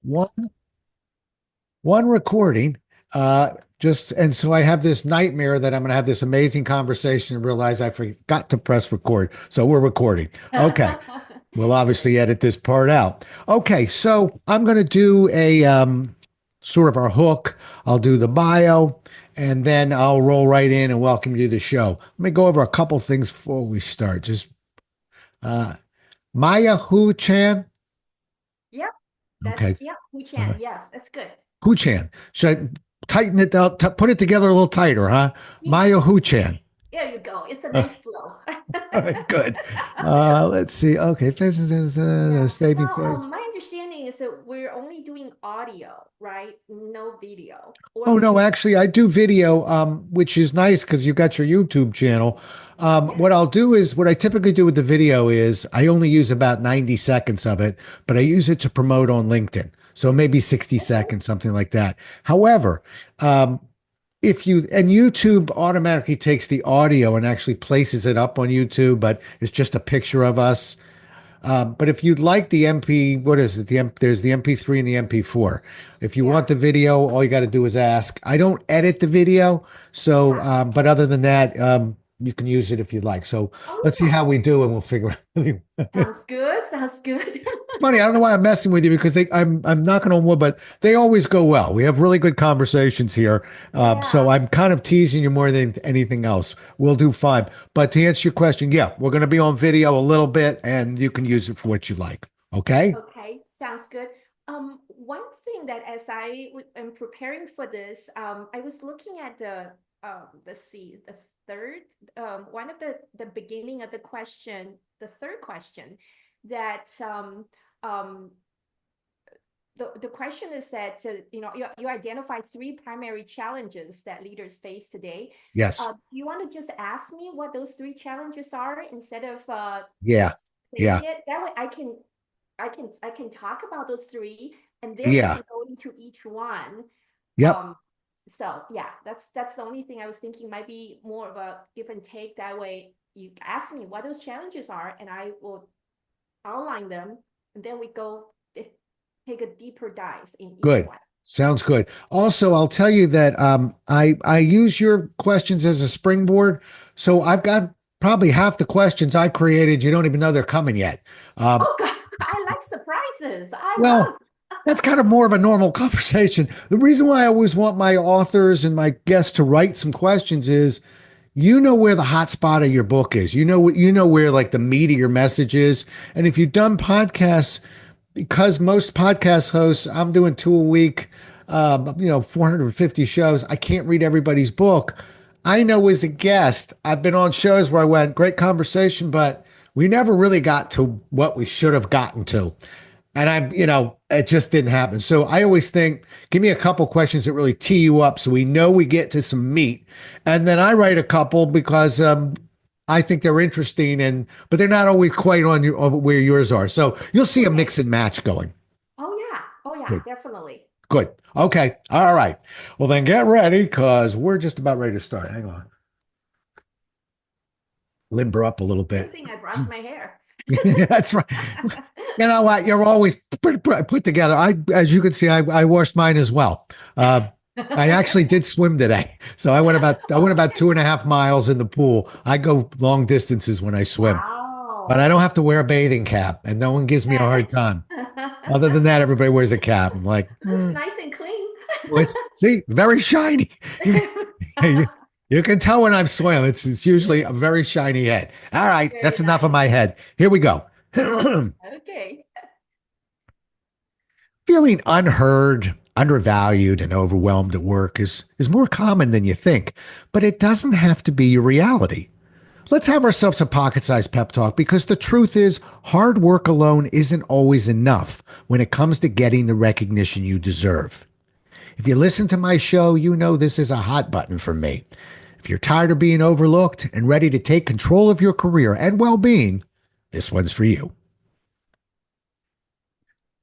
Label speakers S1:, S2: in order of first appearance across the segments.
S1: one one recording. Just and so I have this nightmare that I'm going to have this amazing conversation and realize I forgot to press record. So we're recording. Okay. We'll obviously edit this part out. Okay, so I'm going to do a sort of our hook. I'll do the bio, and then I'll roll right in and welcome you to the show. Let me go over a couple things before we start. Just uh, Maya Hu Chan.
S2: Yep, that's
S1: Okay,
S2: yep. We
S1: all
S2: can.
S1: right.
S2: Yes, that's good.
S1: Hu Chan. Should I tighten it down? Put it together a little tighter, huh? Maya
S2: Yes.
S1: Hu Chan.
S2: There you go. It's a nice flow.
S1: All right, good. Let's see. Okay, faces is
S2: Yeah.
S1: saving
S2: Now,
S1: face.
S2: my understanding is that we're only doing audio, right? No video. Or
S1: Oh
S2: we
S1: no,
S2: can.
S1: actually I do video, which is nice because you got your YouTube channel.
S2: Yeah.
S1: What I'll do is what I typically do with the video is I only use about 90 seconds of it, but I use it to promote on LinkedIn. So maybe 60
S2: Okay.
S1: seconds, something like that. However, um, if you and YouTube automatically takes the audio and actually places it up on YouTube, but it's just a picture of us. But if you'd like the MP, what is it? There's the MP3 and the MP4. If you want
S2: Yeah.
S1: the video, all you got to do is ask. I don't edit the video, so
S2: Yeah.
S1: but other than that, you can use it if you'd like. So
S2: Oh
S1: let's see
S2: yeah.
S1: how we do, and we'll figure out.
S2: Sounds good. Sounds good.
S1: It's funny. I don't know why I'm messing with you because I'm knocking on wood, but they always go well. We have really good conversations here. So
S2: Yeah.
S1: I'm kind of teasing you more than anything else. We'll do fine. But to answer your question, yeah, we're going to be on video a little bit, and you can use it for what you like. Okay.
S2: Okay. Sounds good. One thing that as am preparing for this, I was looking at the third one of the beginning of the question, the third question that um the question is that you identify three primary challenges that leaders face today.
S1: Yes.
S2: Do you want to just ask me what those three challenges are instead of
S1: Yeah.
S2: saying
S1: Yeah.
S2: it? That way I can talk about those three and then we
S1: Yeah.
S2: can go into each one.
S1: Yep.
S2: Um, so yeah, that's the only thing I was thinking might be more of a give and take. That way you ask me what those challenges are and I will outline them and then we go take a deeper dive in each
S1: Good.
S2: one.
S1: Sounds good. Also, I'll tell you that I use your questions as a springboard. So I've got probably half the questions I created. You don't even know they're coming yet. Um,
S2: Oh God, I like surprises. I
S1: well,
S2: love.
S1: that's kind of more of a normal conversation. The reason why I always want my authors and my guests to write some questions is you know where the hot spot of your book is. You know where like the meat of your message is. And if you've done podcasts, because most podcast hosts, I'm doing two a week, 450 shows. I can't read everybody's book. I know as a guest, I've been on shows where I went, great conversation, but we never really got to what we should have gotten to. And it just didn't happen. So I always think, give me a couple questions that really tee you up so we know we get to some meat. And then I write a couple because I think they're interesting but they're not always quite on where yours are. So you'll see a
S2: Okay.
S1: mix and match going.
S2: Oh yeah. Oh yeah,
S1: Good.
S2: definitely.
S1: Good. Okay. All right. Well, then get ready because we're just about ready to start. Hang on. Limber up a little
S2: Good
S1: bit.
S2: thing I brushed my hair.
S1: That's right. You know what? You're always put together. As you can see, I washed mine as well. I actually did swim today, so I went about
S2: Okay.
S1: 2.5 miles in the pool. I go long distances when I swim, but I
S2: Wow.
S1: don't have to wear a bathing cap, and no one gives me a hard time. Other than that, everybody wears a cap. I'm like,
S2: Looks nice and clean.
S1: well, it's see, very shiny. You, you can tell when I've swam. It's usually a very shiny head. All right,
S2: Very
S1: that's enough of
S2: nice.
S1: my head. Here we go.
S2: Okay.
S1: Feeling unheard, undervalued, and overwhelmed at work is more common than you think, but it doesn't have to be your reality. Let's have ourselves a pocket sized pep talk because the truth is, hard work alone isn't always enough when it comes to getting the recognition you deserve. If you listen to my show, you know this is a hot button for me. If you're tired of being overlooked and ready to take control of your career and well being, this one's for you.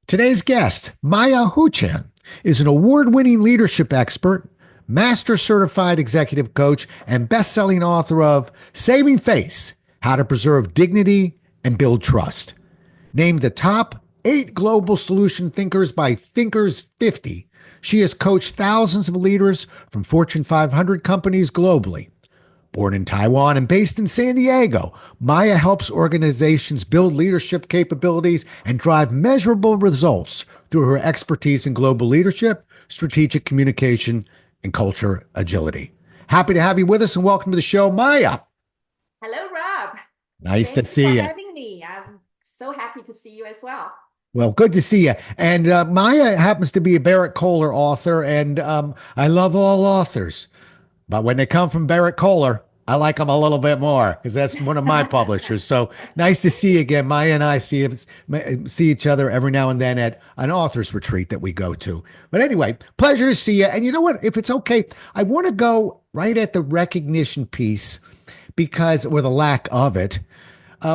S1: Today's guest, Maya Huchan, is an award winning leadership expert, master certified executive coach, and best selling author of Saving Face: How to Preserve Dignity and Build Trust. Named the top 8 global solution thinkers by Thinkers 50. She has coached thousands of leaders from Fortune 500 companies globally. Born in Taiwan and based in San Diego, Maya helps organizations build leadership capabilities and drive measurable results through her expertise in global leadership, strategic communication, and culture agility. Happy to have you with us and welcome to the show, Maya.
S2: Hello, Rob.
S1: Nice to
S2: Thank you for
S1: see you.
S2: having me. I'm so happy to see you as well.
S1: Well, good to see you. And Maya happens to be a Barrett Kohler author, and I love all authors. But when they come from Barrett Kohler, I like them a little bit more because that's one of my publishers. So nice to see you again. Maya and I see each other every now and then at an author's retreat that we go to. But anyway, pleasure to see you. And you know what? If it's okay, I want to go right at the recognition piece because, or the lack of it,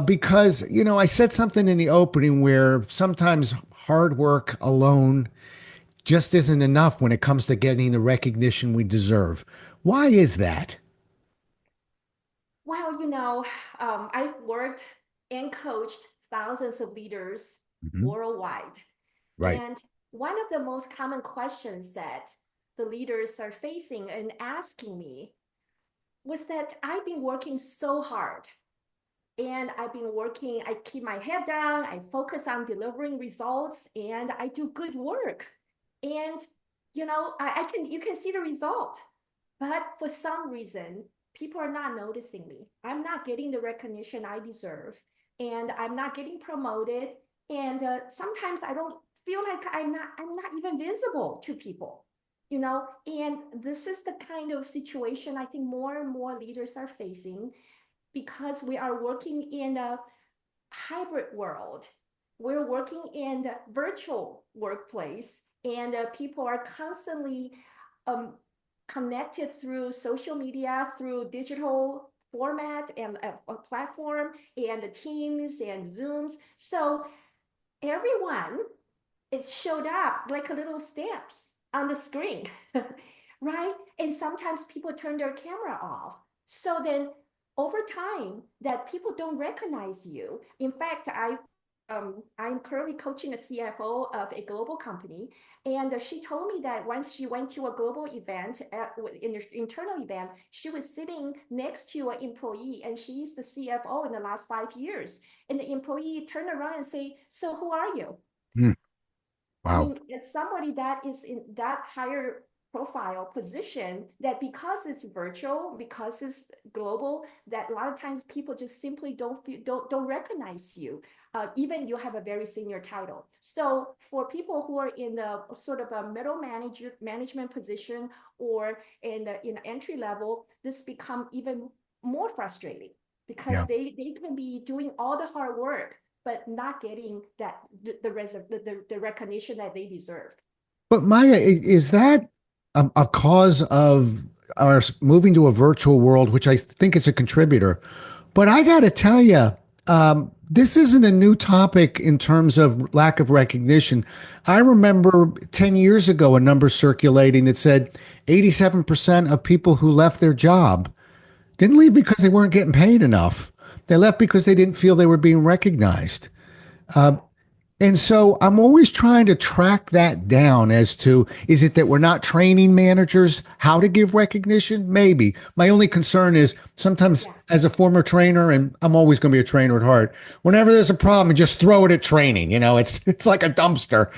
S1: because, I said something in the opening where sometimes hard work alone just isn't enough when it comes to getting the recognition we deserve. Why is that?
S2: Well, I've worked and coached thousands of leaders
S1: Mhm.
S2: worldwide.
S1: Right.
S2: And one of the most common questions that the leaders are facing and asking me was that I've been working so hard and I've been working, I keep my head down, I focus on delivering results, and I do good work. And you can see the result. But for some reason, people are not noticing me. I'm not getting the recognition I deserve, and I'm not getting promoted. And sometimes I don't feel like I'm not even visible to people. And this is the kind of situation I think more and more leaders are facing because we are working in a hybrid world. We're working in the virtual workplace, and people are constantly um, connected through social media, through digital format and a platform, and the Teams and Zooms. So everyone it showed up like a little stamps on the screen, right? And sometimes people turn their camera off. So then over time that people don't recognize you. In fact, I'm currently coaching a CFO of a global company, and she told me that once she went to a global event, in an internal event, she was sitting next to an employee, and she's the CFO in the last 5 years. And the employee turned around and say, "So who are you?"
S1: Hmm.
S2: I
S1: Wow.
S2: mean, as somebody that is in that higher profile position, that because it's virtual, because it's global, that a lot of times people just simply don't recognize you, even you have a very senior title. So for people who are in the sort of a middle management position or in entry level, this become even more frustrating because
S1: Yeah.
S2: they can be doing all the hard work but not getting the recognition that they deserve.
S1: But Maya, is that a cause of our moving to a virtual world, which I think is a contributor? But I got to tell you, this isn't a new topic in terms of lack of recognition. I remember 10 years ago a number circulating that said 87% of people who left their job didn't leave because they weren't getting paid enough. They left because they didn't feel they were being recognized.
S2: Yeah,
S1: And so I'm always trying to track that down as to is it that we're not training managers how to give recognition? Maybe. My only concern is sometimes
S2: yeah.
S1: as a former trainer, and I'm always going to be a trainer at heart, whenever there's a problem, you just throw it at training. It's like a dumpster.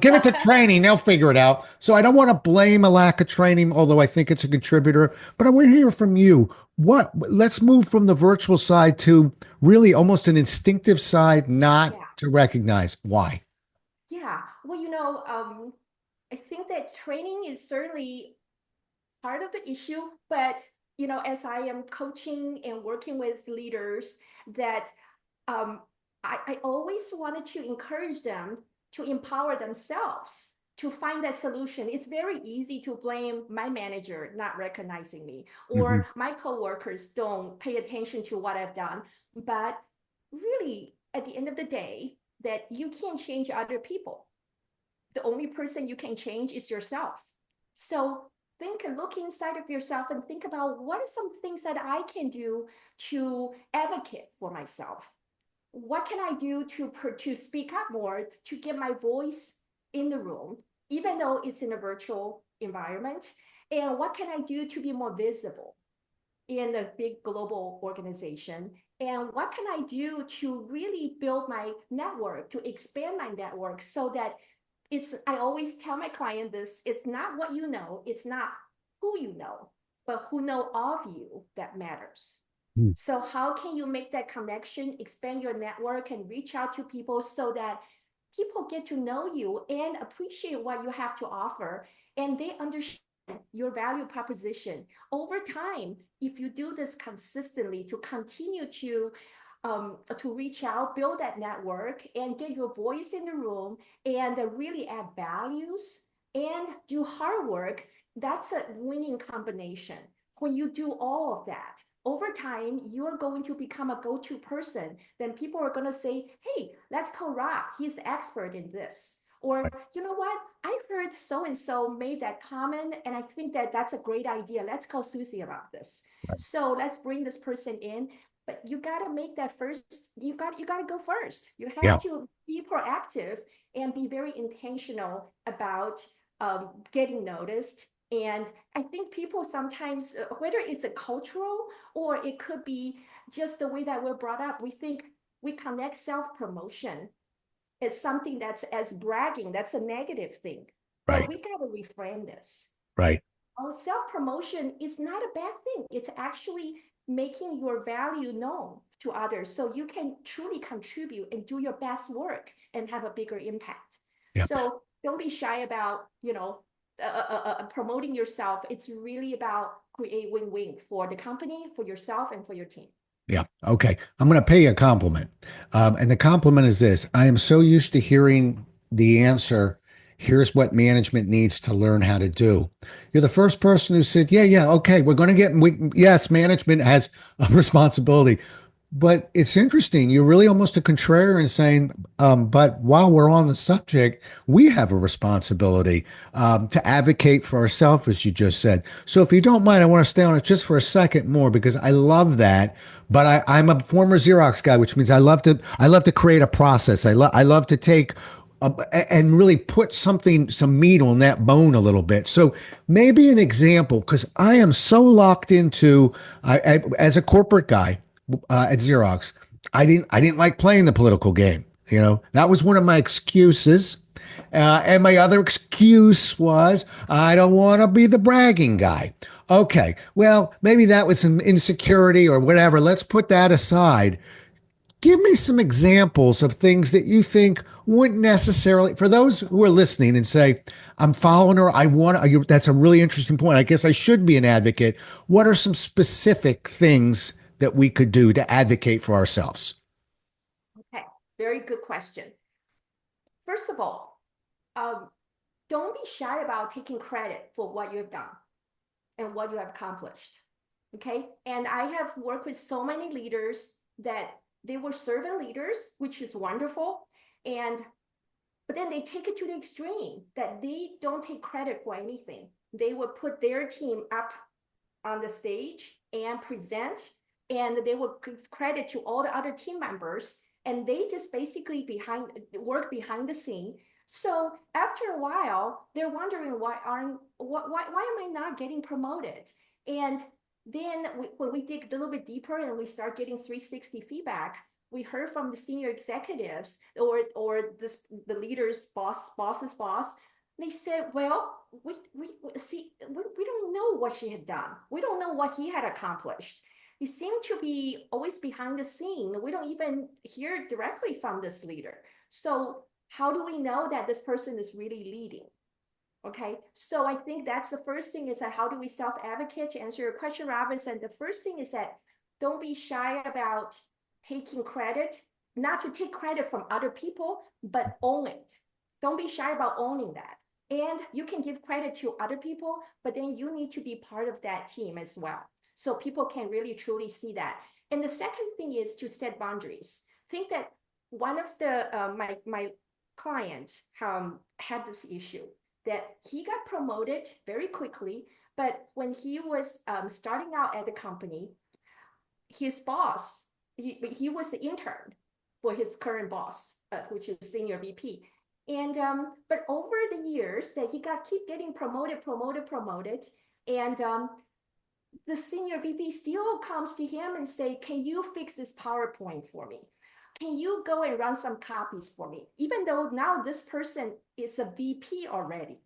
S1: Give it to training, they'll figure it out. So I don't want to blame a lack of training, although I think it's a contributor. But I want to hear from you. Let's move from the virtual side to really almost an instinctive side, not
S2: Yeah,
S1: to recognize why.
S2: yeah. Well, I think that training is certainly part of the issue, but as I am coaching and working with leaders, that um, I always wanted to encourage them to empower themselves to find that solution. It's very easy to blame my manager not recognizing me
S1: Mhm.
S2: or my coworkers don't pay attention to what I've done. But really, at the end of the day, that you can't change other people. The only person you can change is yourself. So think and look inside of yourself and think about what are some things that I can do to advocate for myself. what can I do to speak up more, to get my voice in the room, even though it's in a virtual environment? And what can I do to be more visible in a big global organization? And what can I do to really build my network, to expand my network so that I always tell my client this, it's not what you know, it's not who you know, but who know of you that matters.
S1: Mm.
S2: So how can you make that connection, expand your network and reach out to people so that people get to know you and appreciate what you have to offer and they understand your value proposition over time. If you do this consistently to continue to reach out, build that network and get your voice in the room and really add values and do hard work, that's a winning combination. When you do all of that, over time, you're going to become a go-to person. Then people are going to say, hey, let's call Rob. He's the expert in this. Or,
S1: Right,
S2: you know what? I heard so-and-so made that comment, and I think that that's a great idea. Let's call Susie about this.
S1: right.
S2: So let's bring this person in. But you got to make that first, you got to go first. You have
S1: Yeah.
S2: to be proactive and be very intentional about getting noticed. And I think people sometimes, whether it's a cultural or it could be just the way that we're brought up, we think we connect self-promotion as something that's as bragging, that's a negative thing. But
S1: Right.
S2: we got to reframe this.
S1: Right.
S2: Our self-promotion is not a bad thing. It's actually making your value known to others so you can truly contribute and do your best work and have a bigger impact.
S1: Yeah.
S2: So don't be shy about, promoting yourself. It's really about create win-win for the company, for yourself, and for your team.
S1: Yeah. Okay. I'm going to pay you a compliment. And the compliment is this: I am so used to hearing the answer, here's what management needs to learn how to do. You're the first person who said, yeah, yeah, okay, we're going to yes, management has a responsibility. But it's interesting. You're really almost a contrarian saying, but while we're on the subject, we have a responsibility to advocate for ourselves, as you just said. So if you don't mind, I want to stay on it just for a second more because I love that. But I'm a former Xerox guy, which means I love to create a process. I love to take and really put some meat on that bone a little bit. So maybe an example, because I am so locked into, as a corporate guy at Xerox, I didn't like playing the political game. You know, that was one of my excuses. And my other excuse was I don't want to be the bragging guy. Okay, well, maybe that was some insecurity or whatever. Let's put that aside. Give me some examples of things that you think wouldn't necessarily, for those who are listening and say, I'm following her, that's a really interesting point. I guess I should be an advocate. What are some specific things that we could do to advocate for ourselves?
S2: Okay, very good question. First of all, um, don't be shy about taking credit for what you have done and what you have accomplished. Okay. And I have worked with so many leaders that they were servant leaders, which is wonderful. And but then they take it to the extreme that they don't take credit for anything. They would put their team up on the stage and present, and they would give credit to all the other team members, and they just basically work behind the scene. So after a while, they're wondering why am I not getting promoted? And then when we dig a little bit deeper and we start getting 360 feedback, we heard from the senior executives the leader's boss's boss. They said, well, we don't know what she had done. We don't know what he had accomplished. He seemed to be always behind the scene. We don't even hear directly from this leader. So how do we know that this person is really leading? Okay, so I think that's the first thing is that how do we self-advocate? To answer your question, Robinson, the first thing is that don't be shy about taking credit, not to take credit from other people, but own it. Don't be shy about owning that. And you can give credit to other people, but then you need to be part of that team as well. So people can really truly see that. And the second thing is to set boundaries. Think that one of my client had this issue that he got promoted very quickly, but when he was starting out at the company, his boss, he was the intern, for his current boss, which is senior VP. And but over the years that he got keep getting promoted, and the senior VP still comes to him and say, "Can you fix this PowerPoint for me? Can you go and run some copies for me?" Even though now this person is a VP already.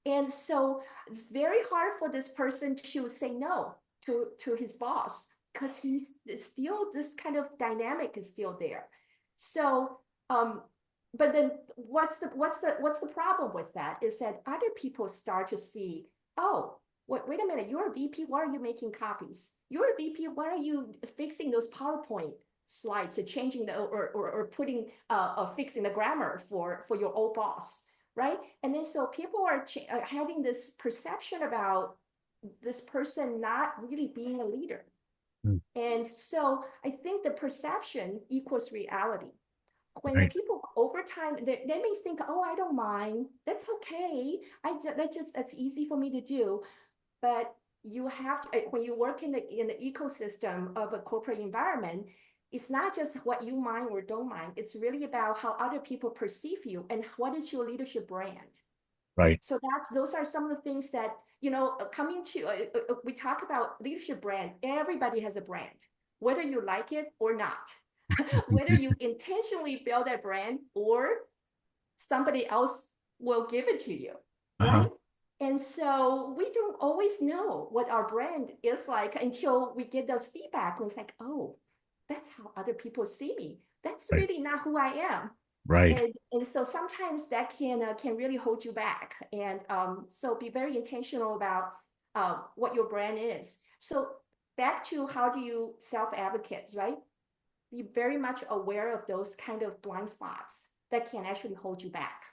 S2: And so it's very hard for this person to say no to his boss because he's still this kind of dynamic is still there. So, but then what's the problem with that is that other people start to see, oh, wait a minute, you're a VP, why are you making copies? You're a VP, why are you fixing those PowerPoint slides or changing the or putting fixing the grammar for your old boss? Right? And then so people are having this perception about this person not really being a leader.
S1: Mm.
S2: And so I think the perception equals reality. When
S1: Right.
S2: people over time, they may think, oh, I don't mind. That's okay. That's easy for me to do. But you have to, when you work in the ecosystem of a corporate environment, it's not just what you mind or don't mind. It's really about how other people perceive you and what is your leadership brand.
S1: Right.
S2: So those are some of the things that, coming to, we talk about leadership brand. Everybody has a brand, whether you like it or not, whether you intentionally build that brand or somebody else will give it to you,
S1: Uh-huh.
S2: right? And so we don't always know what our brand is like until we get those feedback. And it's like, oh, that's how other people see me. That's
S1: Right.
S2: really not who I am.
S1: Right.
S2: And so sometimes that can really hold you back. And so be very intentional about what your brand is. So back to how do you self-advocate, right? Be very much aware of those kind of blind spots that can actually hold you back.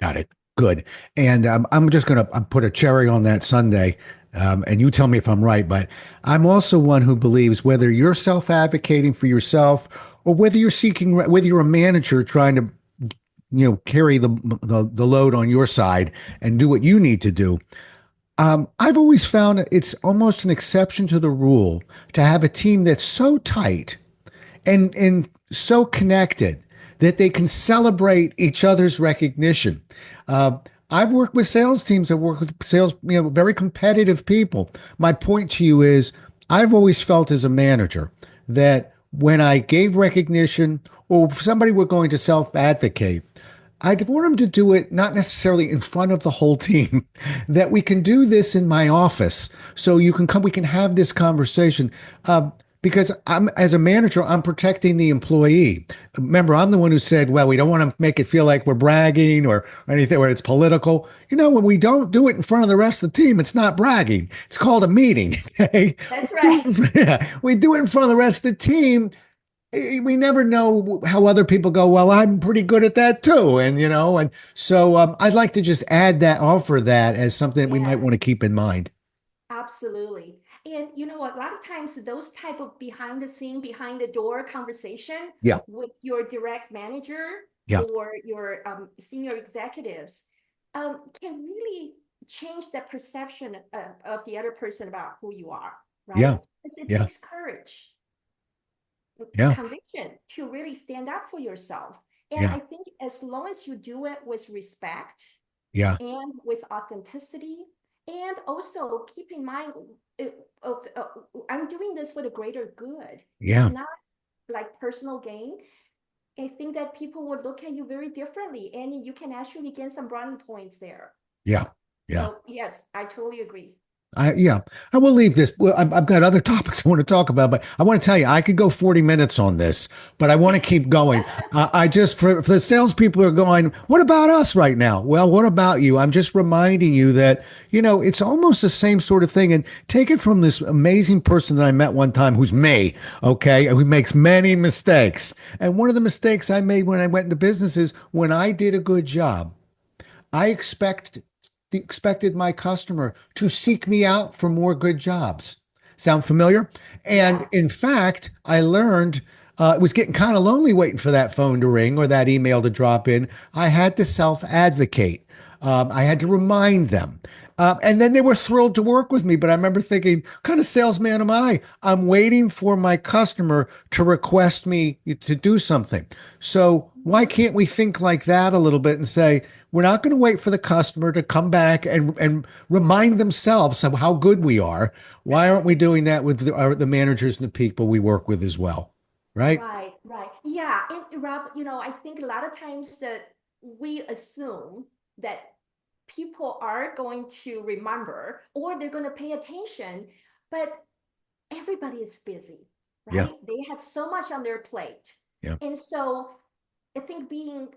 S1: Got it. Good. And I'm just going to put a cherry on that sundae. And you tell me if I'm right, but I'm also one who believes whether you're self advocating for yourself or whether you're seeking, whether you're a manager trying to, carry the load on your side and do what you need to do. I've always found it's almost an exception to the rule to have a team that's so tight and so connected that they can celebrate each other's recognition. Uh, I've worked with sales teams. I've worked with sales, very competitive people. My point to you is, I've always felt as a manager that when I gave recognition or if somebody were going to self advocate, I'd want them to do it not necessarily in front of the whole team, that we can do this in my office. So you can come, we can have this conversation. Because I'm, as a manager, I'm protecting the employee. Remember, I'm the one who said, well, we don't want to make it feel like we're bragging or anything where it's political. When we don't do it in front of the rest of the team, it's not bragging. It's called a meeting. Okay.
S2: That's right.
S1: Yeah, we do it in front of the rest of the team. We never know how other people go, well, I'm pretty good at that too. And so I'd like to just add that, offer that as something that we might
S2: Yes.
S1: want to keep in mind.
S2: Absolutely. And a lot of times those type of behind the scene, behind the door conversation
S1: Yeah.
S2: with your direct manager
S1: Yeah.
S2: or your senior executives can really change the perception of the other person about who you are, right?
S1: Yeah.
S2: Because it
S1: Yeah.
S2: takes courage,
S1: Yeah.
S2: conviction to really stand up for yourself. And
S1: Yeah.
S2: I think as long as you do it with respect,
S1: Yeah.
S2: and with authenticity, and also keep in mind, I'm doing this for the greater good. It's
S1: Yeah.
S2: not like personal gain. I think that people would look at you very differently, and you can actually get some brownie points there.
S1: Yeah. Yeah.
S2: So yes, I totally agree.
S1: Yeah, I will leave this. Well, I've got other topics I want to talk about, but I want to tell you, I could go 40 minutes on this, but I want to keep going. I just, for the salespeople who are going, what about us right now? Well, what about you? I'm just reminding you that, it's almost the same sort of thing. And take it from this amazing person that I met one time who's me, okay, who makes many mistakes. And one of the mistakes I made when I went into business is when I did a good job, I expected my customer to seek me out for more good jobs. Sound familiar? And
S2: Yes.
S1: in fact, I learned it was getting kind of lonely waiting for that phone to ring or that email to drop in. I had to self advocate. I had to remind them. And then they were thrilled to work with me. But I remember thinking, what kind of salesman am I? I'm waiting for my customer to request me to do something. So why
S2: Mhm.
S1: can't we think like that a little bit and say, we're not going to wait for the customer to come back and remind themselves of how good we are. Why aren't we doing that with the managers and the people we work with as well? Right?
S2: Right, right. Yeah, and Rob, I think a lot of times that we assume that people are going to remember or they're going to pay attention, but everybody is busy,
S1: Yeah.
S2: right? They have so much on their plate.
S1: Yeah.
S2: And so I think being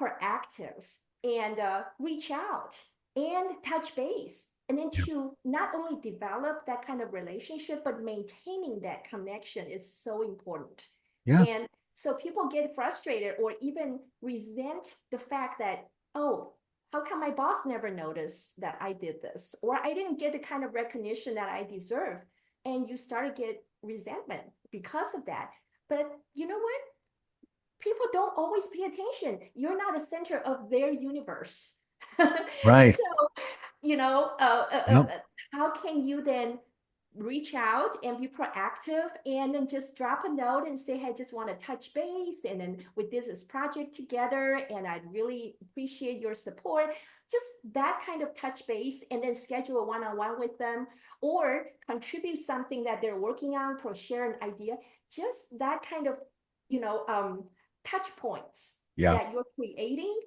S2: proactive and reach out and touch base and then
S1: Yeah.
S2: to not only develop that kind of relationship but maintaining that connection is so important.
S1: Yeah.
S2: And so people get frustrated or even resent the fact that, oh, how come my boss never noticed that I did this, or I didn't get the kind of recognition that I deserve? And you start to get resentment because of that. But you know what, people don't always pay attention. You're not the center of their universe.
S1: Right.
S2: So, you know, uh, uh, uh,
S1: Yep.
S2: uh, how can you then reach out and be proactive and then just drop a note and say, hey, I just want to touch base. And then we did this project together and I'd really appreciate your support. Just that kind of touch base and then schedule a one-on-one with them or contribute something that they're working on, or share an idea. Just that kind of, you know, um, touch points
S1: Yeah.
S2: that you're creating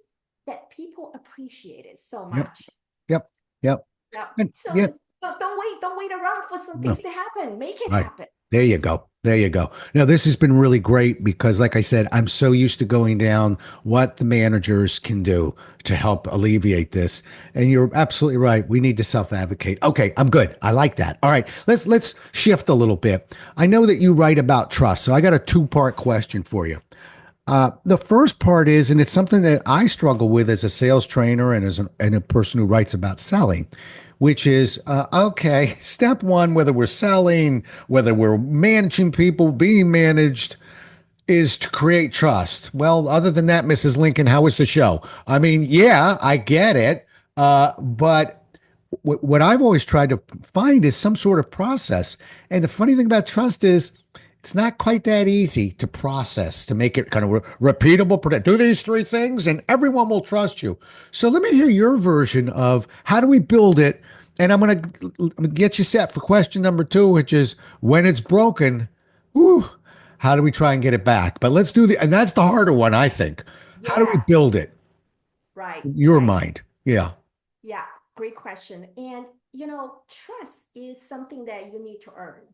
S2: that people appreciate it so
S1: Yep.
S2: much.
S1: Yep. Yep.
S2: Yeah.
S1: And
S2: So,
S1: yeah.
S2: so don't wait around for some
S1: No.
S2: things to happen. Make it
S1: Right.
S2: happen.
S1: There you go. There you go. Now, this has been really great because, like I said, I'm so used to going down what the managers can do to help alleviate this. And you're absolutely right. We need to self-advocate. Okay, I'm good. I like that. All right, let's shift a little bit. I know that you write about trust, so I got a two-part question for you. The first part is, and it's something that I struggle with as a sales trainer and and a person who writes about selling, which is okay, step one, whether we're selling, whether we're managing people, being managed, is to create trust. Well, other than that, Mrs. Lincoln, how was the show? I mean, yeah, I get it. But what I've always tried to find is some sort of process. And the funny thing about trust is it's not quite that easy to process, to make it kind of repeatable. Do these three things and everyone will trust you. So let me hear your version of how do we build it? And I'm gonna get you set for question number two, which is when it's broken, whew, how do we try and get it back? But let's do and that's the harder one, I think. How do we
S2: Yes.
S1: build it?
S2: Right.
S1: In your
S2: Right.
S1: mind. Yeah.
S2: Yeah. Great question. And trust is something that you need to earn.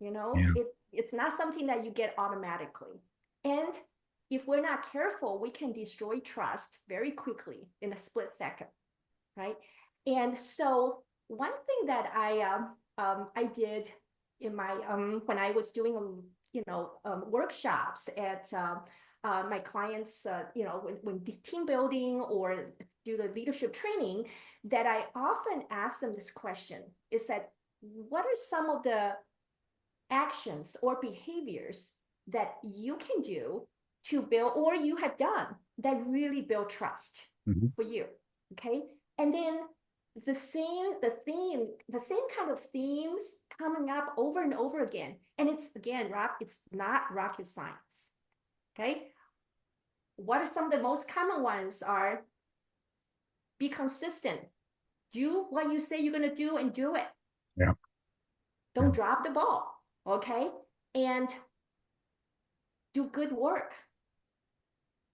S1: Yeah.
S2: It's not something that you get automatically. And if we're not careful, we can destroy trust very quickly in a split second, right? And so one thing that I did in my when I was doing workshops at my clients, when the team building or do the leadership training, that I often ask them this question is that what are some of the actions or behaviors that you can do to build or you have done that really build trust
S1: Mhm.
S2: for you, okay? And then the same kind of themes coming up over and over again. And it's again, Rob, it's not rocket science, okay? What are some of the most common ones are be consistent, do what you say you're going to do and do it,
S1: Yeah. Yeah.
S2: don't drop the ball, okay? And do good work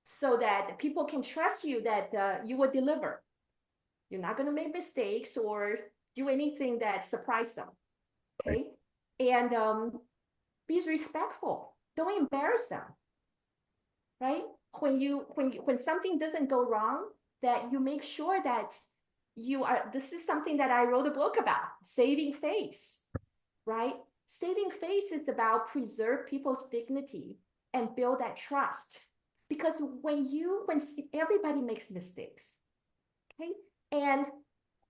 S2: so that people can trust you that you will deliver. You're not going to make mistakes or do anything that surprise them.
S1: Right.
S2: Okay. And be respectful. Don't embarrass them. Right. When something doesn't go wrong, that you make sure that this is something that I wrote a book about, saving face, right? Saving face is about preserve people's dignity and build that trust. Because when everybody makes mistakes, okay? And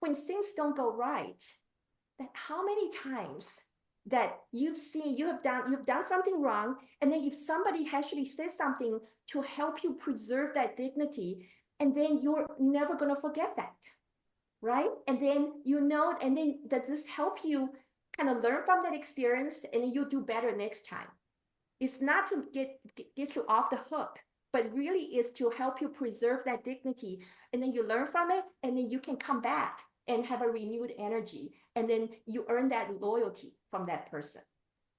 S2: when things don't go right, that how many times that you've done something wrong, and then if somebody actually says something to help you preserve that dignity, And then you're never going to forget that, right? And then and then does this help you kind of learn from that experience and then you do better next time? It's not to get you off the hook, but really is to help you preserve that dignity. And then you learn from it, and then you can come back and have a renewed energy. And then you earn that loyalty from that person.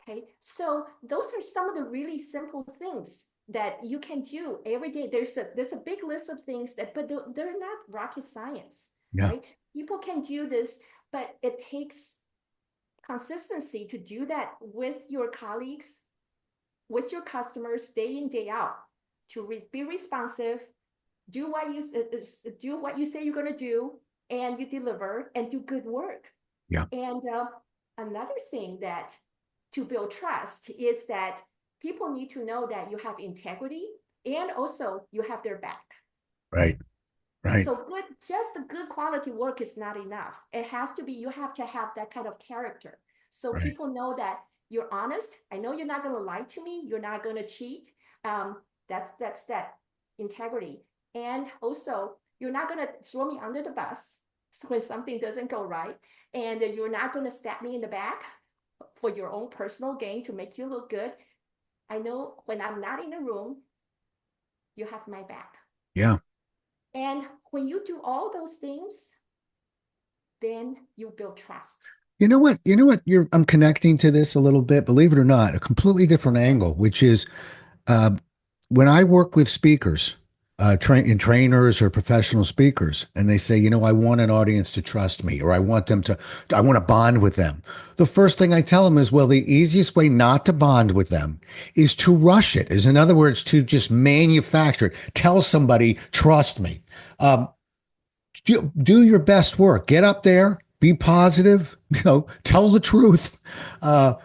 S2: Okay. So those are some of the really simple things that you can do every day. There's a big list of things that, but they're not rocket science,
S1: Yeah.
S2: right? People can do this, but it takes consistency to do that with your colleagues, with your customers, day in, day out, to be responsive, do what you say you're going to do, and you deliver and do good work.
S1: Yeah.
S2: And another thing that to build trust is that people need to know that you have integrity and also you have their back.
S1: Right. Right.
S2: So just the good quality work is not enough. It has to be, you have to have that kind of character. So
S1: Right.
S2: people know that you're honest. I know you're not going to lie to me. You're not going to cheat. That's that integrity. And also, you're not going to throw me under the bus when something doesn't go right. And you're not going to stab me in the back for your own personal gain to make you look good. I know when I'm not in the room, you have my back.
S1: Yeah.
S2: And when you do all those things, then you build trust.
S1: You know what? You know what? I'm connecting to this a little bit, believe it or not, a completely different angle, which is uh, when I work with speakers, trainers or professional speakers, and they say, I want an audience to trust me, or I want to bond with them. The first thing I tell them is, well, the easiest way not to bond with them is to rush it. Is in other words, to just manufacture it. Tell somebody, trust me. Um, do your best work. Get up there, be positive, tell the truth, uh,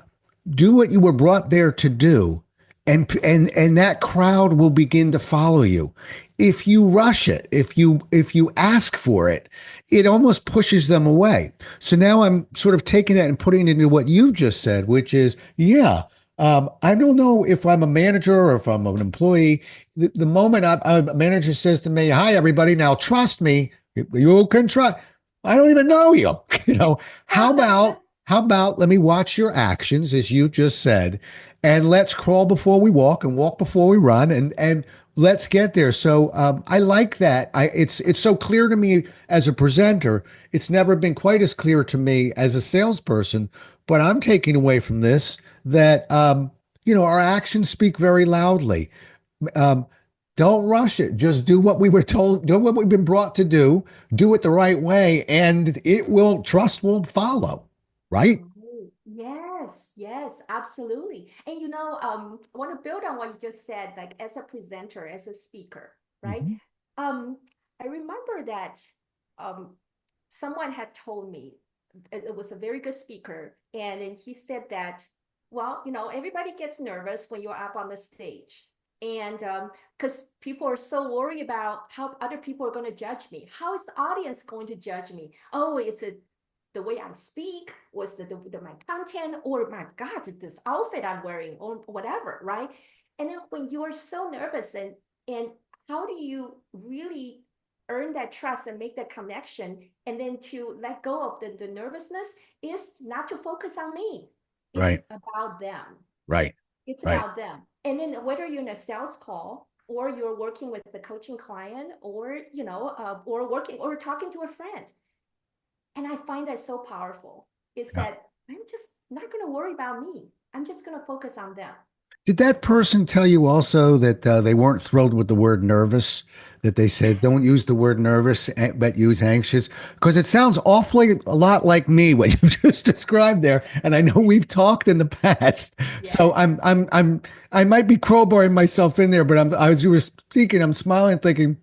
S1: do what you were brought there to do, and that crowd will begin to follow you. If you rush it, if you ask for it, it almost pushes them away. So now I'm sort of taking that and putting it into what you just said, which is, yeah, I don't know if I'm a manager or if I'm an employee. The moment a manager says to me, "Hi, everybody, now trust me, you can trust." I don't even know you. You know, how about let me watch your actions, as you just said, and let's crawl before we walk before we run, and let's get there. So I like that. It's so clear to me as a presenter. It's never been quite as clear to me as a salesperson. But I'm taking away from this that our actions speak very loudly. Um, don't rush it. Just do what we were told. Do what we've been brought to do. Do it the right way, and trust will follow. Right?
S2: Right. Yes, yes, absolutely. And I want to build on what you just said, like as a presenter, as a speaker, right?
S1: Mhm.
S2: Um, I remember that um, someone had told me it was a very good speaker, and then he said that, well, everybody gets nervous when you're up on the stage. And because people are so worried about how other people are going to judge me. How is the audience going to judge me? Oh, is it the way I speak, was my content, or my God, this outfit I'm wearing, or whatever, right? And then when you are so nervous, and how do you really earn that trust and make that connection, and then to let go of the nervousness is not to focus on me. It's
S1: Right.
S2: about them.
S1: Right.
S2: It's
S1: Right.
S2: about them. And then whether you're in a sales call or you're working with the coaching client, or or working or talking to a friend, and I find that so powerful, is
S1: Yeah.
S2: that I'm just not going to worry about me. I'm just going to focus on them.
S1: Did that person tell you also that they weren't thrilled with the word nervous? That they said don't use the word nervous, but use anxious, because it sounds awfully a lot like me what you just described there. And I know we've talked in the past, so
S2: Yes.
S1: I might be crowbarring myself in there, but as you were speaking, I'm smiling, thinking,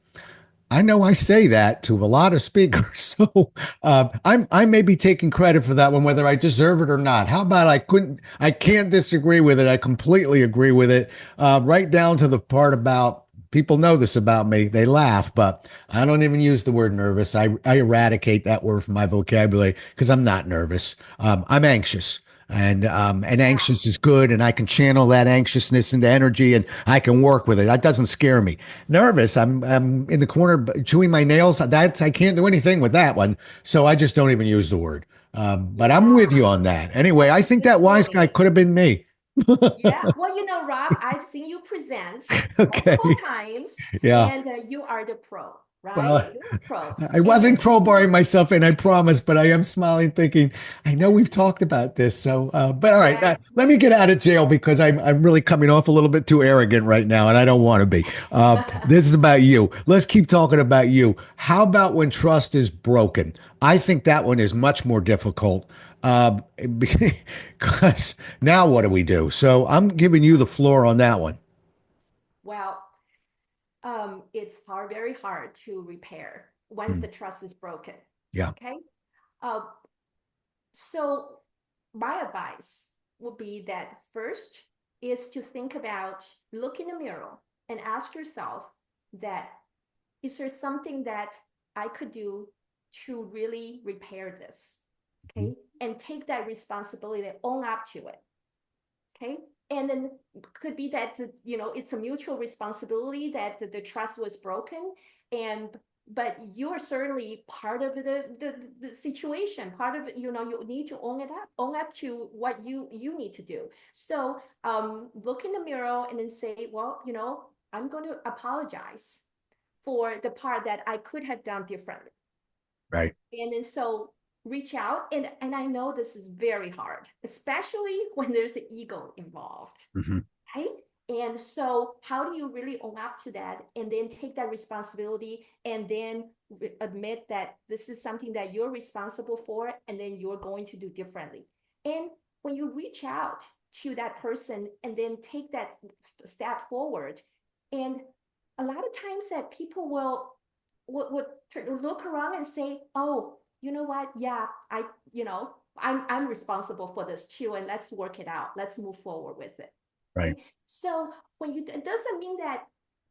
S1: I know I say that to a lot of speakers, so I may be taking credit for that one, whether I deserve it or not. How about I can't disagree with it. I completely agree with it, right down to the part about people know this about me. They laugh, but I don't even use the word nervous. I eradicate that word from my vocabulary because I'm not nervous. I'm anxious. And
S2: Yeah.
S1: anxious is good, and I can channel that anxiousness into energy, and I can work with it. That doesn't scare me. Nervous, I'm in the corner chewing my nails. That's I can't do anything with that one, so I just don't even use the word. But I'm with
S2: Yeah.
S1: you on that. Anyway, I think
S2: Good
S1: that wise guy
S2: point.
S1: could have been me.
S2: Yeah. Well, Rob, I've seen you present multiple
S1: Okay,
S2: times,
S1: yeah.
S2: and you are the pro, right?
S1: Well,
S2: You're the pro.
S1: I wasn't
S2: And
S1: crowbarring myself in, I promise, but I am smiling, thinking, I know we've talked about this. So, but all right,
S2: yeah.
S1: let me get out of jail because I'm really coming off a little bit too arrogant right now, and I don't want to be. This is about you. Let's keep talking about you. How about when trust is broken? I think that one is much more difficult because now what do we do? So I'm giving you the floor on that one.
S2: Well, it's very hard to repair once
S1: Hmm.
S2: the trust is broken.
S1: Yeah.
S2: Okay. Uh, so my advice would be that first is to think about, look in the mirror and ask yourself that, is there something that I could do to really repair this?
S1: Mhm.
S2: Okay. And take that responsibility and own up to it. Okay. And then could be that, it's a mutual responsibility that the trust was broken. And but you're certainly part of the situation, part of it, you need to own up to what you need to do. So look in the mirror and then say, well, I'm going to apologize for the part that I could have done differently.
S1: Right.
S2: And then so reach out, and I know this is very hard, especially when there's an ego involved,
S1: Hmm.
S2: right? And so how do you really own up to that and then take that responsibility and then admit that this is something that you're responsible for and then you're going to do differently. And when you reach out to that person and then take that step forward, and a lot of times that people would look around and say, oh, you know what? Yeah, I'm responsible for this too, and let's work it out. Let's move forward with it.
S1: Right.
S2: Okay. So it doesn't mean that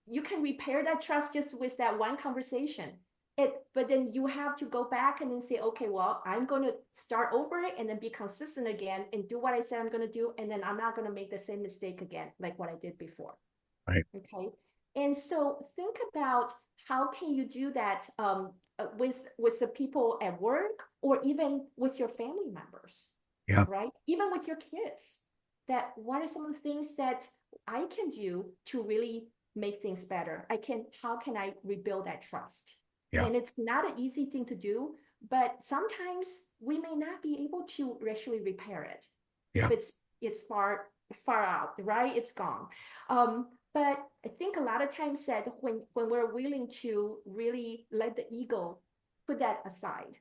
S2: you can repair that trust just with that one conversation. But then you have to go back and then say, okay, well, I'm going to start over and then be consistent again and do what I said I'm going to do. And then I'm not going to make the same mistake again, like what I did before.
S1: Right.
S2: Okay. And so think about how can you do that with the people at work or even with your family members,
S1: Yeah.
S2: right? Even with your kids. That what are some of the things that I can do to really make things better? How can I rebuild that trust?
S1: Yeah.
S2: And it's not an easy thing to do, but sometimes we may not be able to actually repair it if
S1: Yeah.
S2: it's far out, right? It's gone. But I think a lot of times that when we're willing to really let the ego put that aside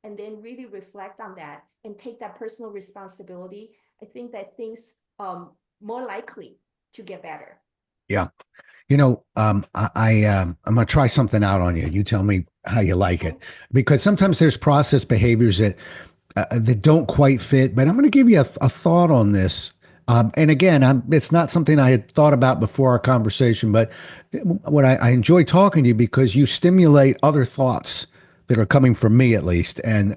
S2: and then really reflect on that and take that personal responsibility, I think that things more likely to get better.
S1: Yeah. I'm gonna try something out on you. You tell me how you like
S2: Okay.
S1: it, because sometimes there's process behaviors that don't quite fit. But I'm going to give you a thought on this. And again, it's not something I had thought about before our conversation, but what I enjoy talking to you because you stimulate other thoughts that are coming from me at least. And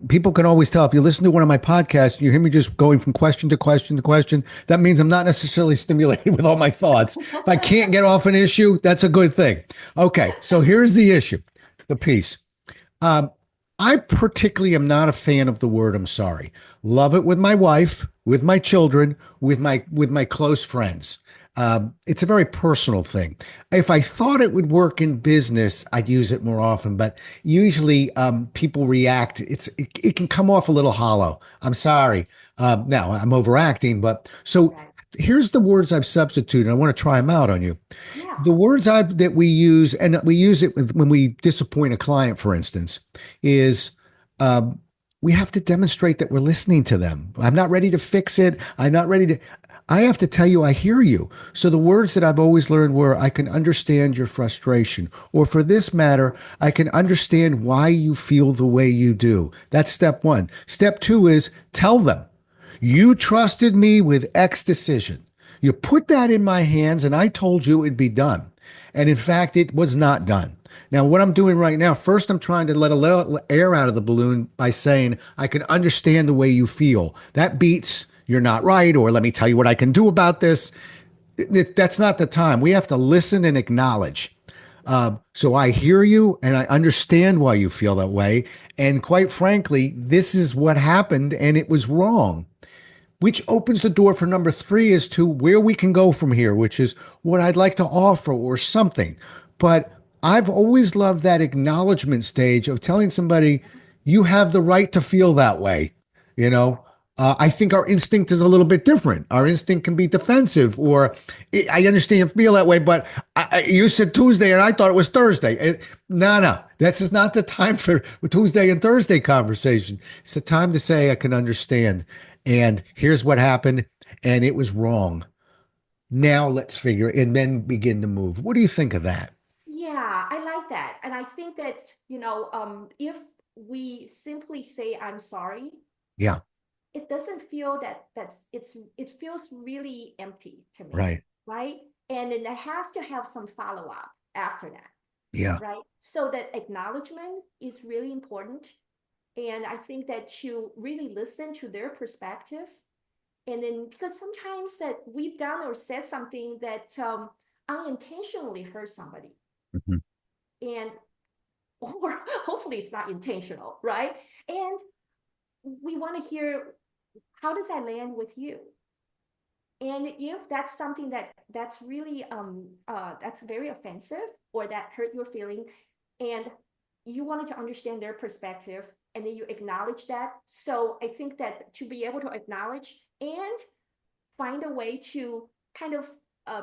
S1: people can always tell if you listen to one of my podcasts, you hear me just going from question to question to question. That means I'm not necessarily stimulated with all my thoughts. If I can't get off an issue, that's a good thing. Okay, so here's the issue, the piece. Um, I particularly am not a fan of the word I'm sorry. Love it with my wife, with my children, with my close friends. It's a very personal thing. If I thought it would work in business, I'd use it more often. But usually, people react. It can come off a little hollow. I'm sorry. Now I'm overacting, but so
S2: Right.
S1: here's the words I've substituted. I want to try them out on you.
S2: Yeah.
S1: The words that we use, and we use it when we disappoint a client, for instance, is um, we have to demonstrate that we're listening to them. I'm not ready to fix it. I'm not ready to. I have to tell you, I hear you. So the words that I've always learned were, I can understand your frustration, or for this matter, I can understand why you feel the way you do. That's step one. Step two is tell them. You trusted me with X decision. You put that in my hands and I told you it'd be done. And in fact, it was not done. Now, what I'm doing right now, first, I'm trying to let a little air out of the balloon by saying, I can understand the way you feel. That beats, you're not right, or let me tell you what I can do about this. That's not the time. We have to listen and acknowledge. So I hear you and I understand why you feel that way. And quite frankly, this is what happened and it was wrong, which opens the door for number three as to where we can go from here, which is what I'd like to offer or something. But I've always loved that acknowledgement stage of telling somebody, you have the right to feel that way. You know, I think our instinct is a little bit different. Our instinct can be defensive, or I understand you feel that way, but you said Tuesday and I thought it was Thursday. No, no, this is not the time for Tuesday and Thursday conversation. It's the time to say, I can understand. And here's what happened, and it was wrong. Now let's figure and then begin to move. What do you think of that?
S2: Yeah, I like that. And I think that, if we simply say I'm sorry,
S1: Yeah,
S2: it doesn't feel it feels really empty to me,
S1: right.
S2: right? And then it has to have some follow-up after that,
S1: Yeah,
S2: right? So that acknowledgement is really important. And I think that to really listen to their perspective, and then because sometimes that we've done or said something that unintentionally hurt somebody,
S1: mhm.
S2: and or hopefully it's not intentional, right? And we want to hear, how does that land with you? And if that's something that's really that's very offensive or that hurt your feeling, and you wanted to understand their perspective, and then you acknowledge that. So I think that to be able to acknowledge and find a way to kind of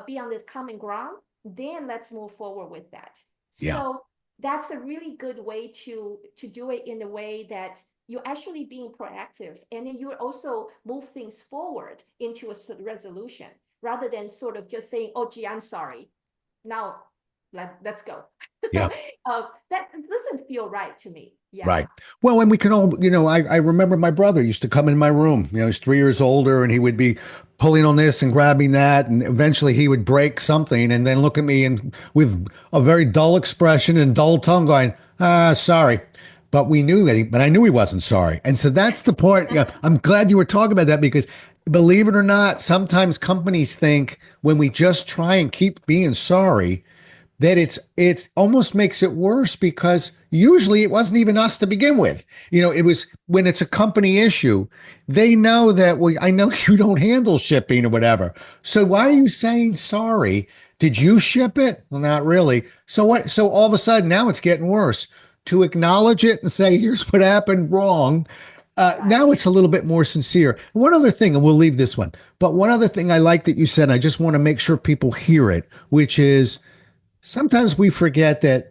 S2: be on this common ground, then let's move forward with that.
S1: Yeah,
S2: So that's a really good way to do it in a way that you're actually being proactive, and then you also move things forward into a resolution rather than sort of just saying, oh gee, I'm sorry, now let's go.
S1: yeah.
S2: That doesn't feel right to me. Yeah.
S1: Right. Well, and we can all, I remember my brother used to come in my room. He's 3 years older and he would be pulling on this and grabbing that. And eventually he would break something and then look at me and with a very dull expression and dull tongue going, sorry. But we knew that but I knew he wasn't sorry. And so that's the point. Yeah, I'm glad you were talking about that because believe it or not, sometimes companies think when we just try and keep being sorry, that it's almost makes it worse because usually it wasn't even us to begin with. It was when it's a company issue, they know that, well, I know you don't handle shipping or whatever. So why are you saying sorry? Did you ship it? Well, not really. So what? So all of a sudden now it's getting worse. To acknowledge it and say, here's what happened wrong. Now
S2: Right.
S1: it's a little bit more sincere. One other thing, and we'll leave this one, but one other thing I like that you said, and I just want to make sure people hear it, which is sometimes we forget that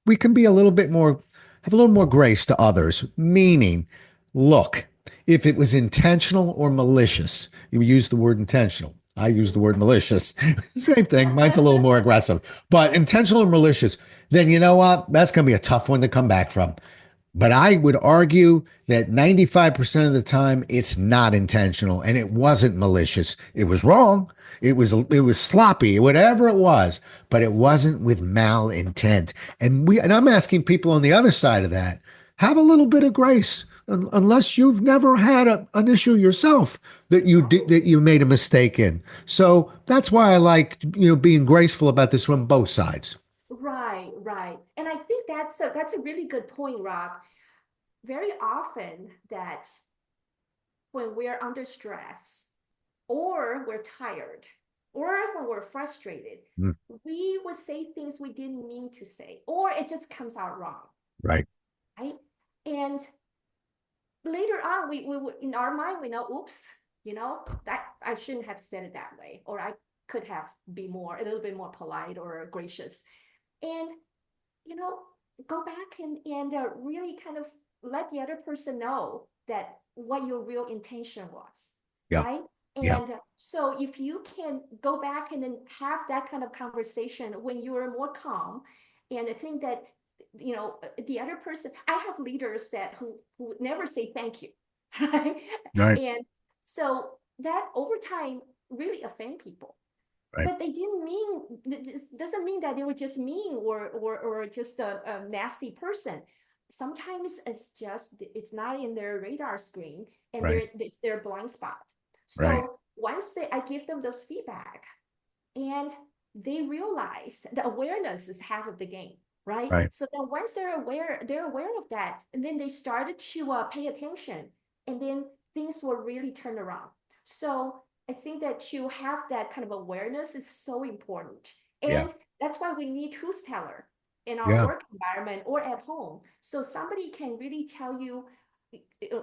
S1: we can be a little bit more, have a little more grace to others, meaning, look, if it was intentional or malicious, you use the word intentional, I use the word malicious. Same thing, mine's a little more aggressive, but intentional or malicious, then you know what, that's going to be a tough one to come back from. But I would argue that 95% of the time it's not intentional and it wasn't malicious. It was wrong. It was sloppy, whatever it was, but it wasn't with malintent. And I'm asking people on the other side of that, have a little bit of grace. Unless you've never had an issue yourself
S2: Right.
S1: that you made a mistake in. So that's why I like being graceful about this from both sides.
S2: Right, right. And I think that's a really good point, Rob. Very often that when we're under stress or we're tired or when we're frustrated,
S1: Mm,
S2: we would say things we didn't mean to say, or it just comes out wrong,
S1: right.
S2: right? And later on, we would, in our mind, we know, oops, that I shouldn't have said it that way, or I could have been a little bit more polite or gracious. And you know, go back and really kind of let the other person know that what your real intention was,
S1: Yeah.
S2: right?
S1: Yeah.
S2: And so if you can go back and then have that kind of conversation when you're more calm, and I think that the other person, I have leaders that who never say thank you, right?
S1: Right.
S2: And so that over time really offend people.
S1: Right.
S2: but they didn't mean, this doesn't mean that they were just mean or just a nasty person. Sometimes it's just, it's not in their radar screen, and
S1: Right.
S2: it's their blind spot.
S1: Right.
S2: So once I give them those feedback, and they realize the awareness is half of the game, right?
S1: Right.
S2: So then once they're aware of that, and then they started to pay attention, and then things will really turn around. So I think that to have that kind of awareness is so important,
S1: Yeah.
S2: and that's why we need truth teller in our
S1: Yeah.
S2: work environment or at home, so somebody can really tell you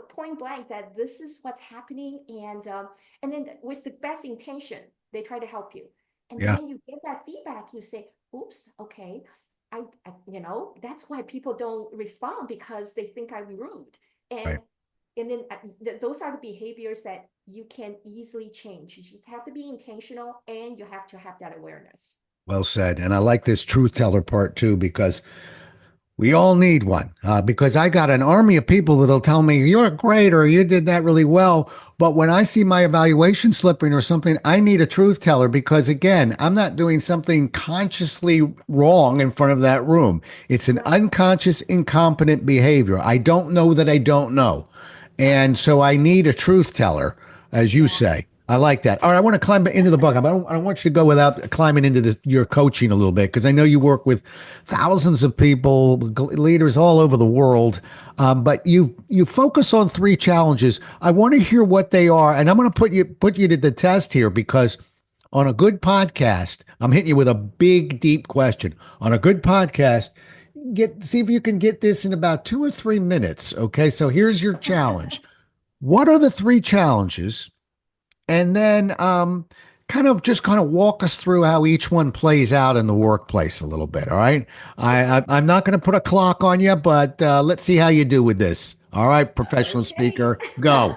S2: point blank that this is what's happening, and then with the best intention they try to help you, and
S1: Yeah.
S2: then you get that feedback, you say, oops, okay, that's why people don't respond, because they think I'm rude. And
S1: Right.
S2: then those are the behaviors that you can easily change. You just have to be intentional, and you have to have that awareness.
S1: Well said. And I like this truth teller part too, because we all need one. Because I got an army of people that'll tell me you're great or you did that really well. But when I see my evaluation slipping or something, I need a truth teller because, again, I'm not doing something consciously wrong in front of that room. It's an
S2: Right.
S1: unconscious, incompetent behavior. I don't know that I don't know. And so I need a truth teller, as you
S2: Yeah.
S1: say. I like that. All right, I want to climb into the book. I don't want you to go without climbing into your coaching a little bit because I know you work with thousands of people, leaders all over the world. But you focus on three challenges. I want to hear what they are, and I'm going to put you to the test here because on a good podcast, I'm hitting you with a big, deep question. On a good podcast, see if you can get this in about 2 or 3 minutes. Okay, so here's your challenge. What are the three challenges? And then kind of walk us through how each one plays out in the workplace a little bit. All right.
S2: Okay.
S1: I'm not going to put a clock on you, but let's see how you do with this. All right, professional
S2: Okay.
S1: speaker, go.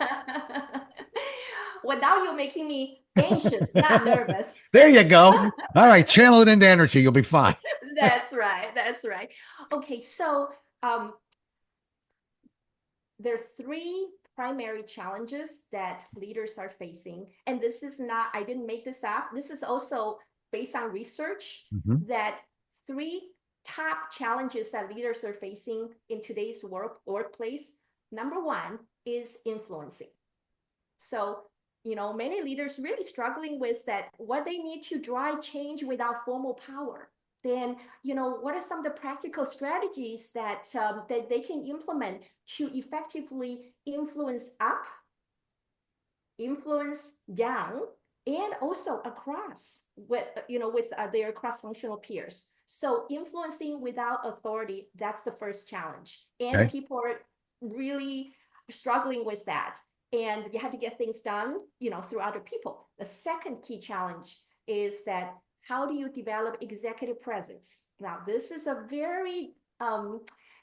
S2: Well, now you're making me anxious, not nervous.
S1: There you go. All right, channel it into energy. You'll be fine.
S2: That's right. That's right. Okay, so um, there are three primary challenges that leaders are facing. And this is not, I didn't make this up. This is also based on research,
S1: Mhm.
S2: that three top challenges that leaders are facing in today's workplace. Number one is influencing. So, many leaders really struggling with that, what they need to drive change without formal power. Then, what are some of the practical strategies that they can implement to effectively influence up, influence down, and also across with their cross-functional peers. So influencing without authority, that's the first challenge, and
S1: Okay.
S2: people are really struggling with that, and you have to get things done through other people. The second key challenge is that, how do you develop executive presence? Now this is a very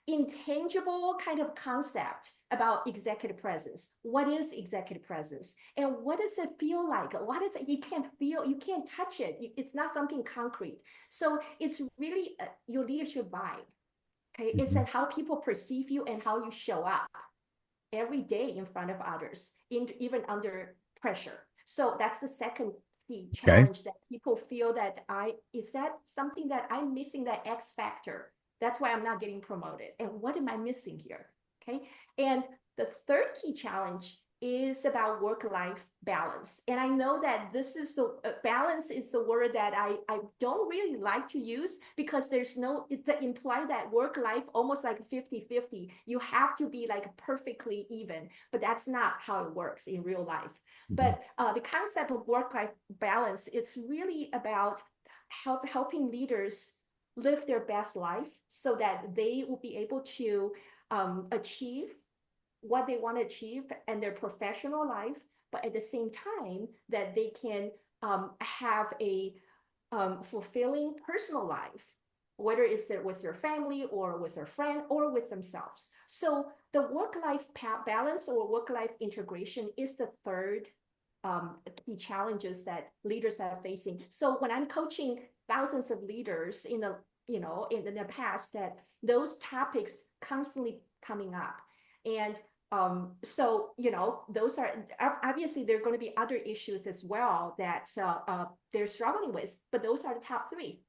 S2: intangible kind of concept about executive presence. What is executive presence? And what does it feel like? What is it? You can't feel, you can't touch it. It's not something concrete. So it's really your leadership vibe. Okay. It's
S1: Mhm.
S2: at how people perceive you and how you show up every day in front of others, even under pressure. So that's the second key
S1: Okay.
S2: challenge, that people feel that is that something that I'm missing, that X factor. That's why I'm not getting promoted. And what am I missing here? Okay. And the third key challenge is about work-life balance. And I know that this is the balance is the word that I don't really like to use, because there's no, it imply that work-life almost like 50-50. You have to be like perfectly even, but that's not how it works in real life.
S1: Mhm.
S2: But the concept of work-life balance, it's really about helping leaders live their best life so that they will be able to achieve what they want to achieve in their professional life, but at the same time that they can have a fulfilling personal life, whether it's with their family or with their friend or with themselves. So the work-life balance or work-life integration is the third key challenges that leaders are facing. So when I'm coaching thousands of leaders in the past, that those topics constantly coming up. And So, those are obviously there are going to be other issues as well that they're struggling with, but those are the top three.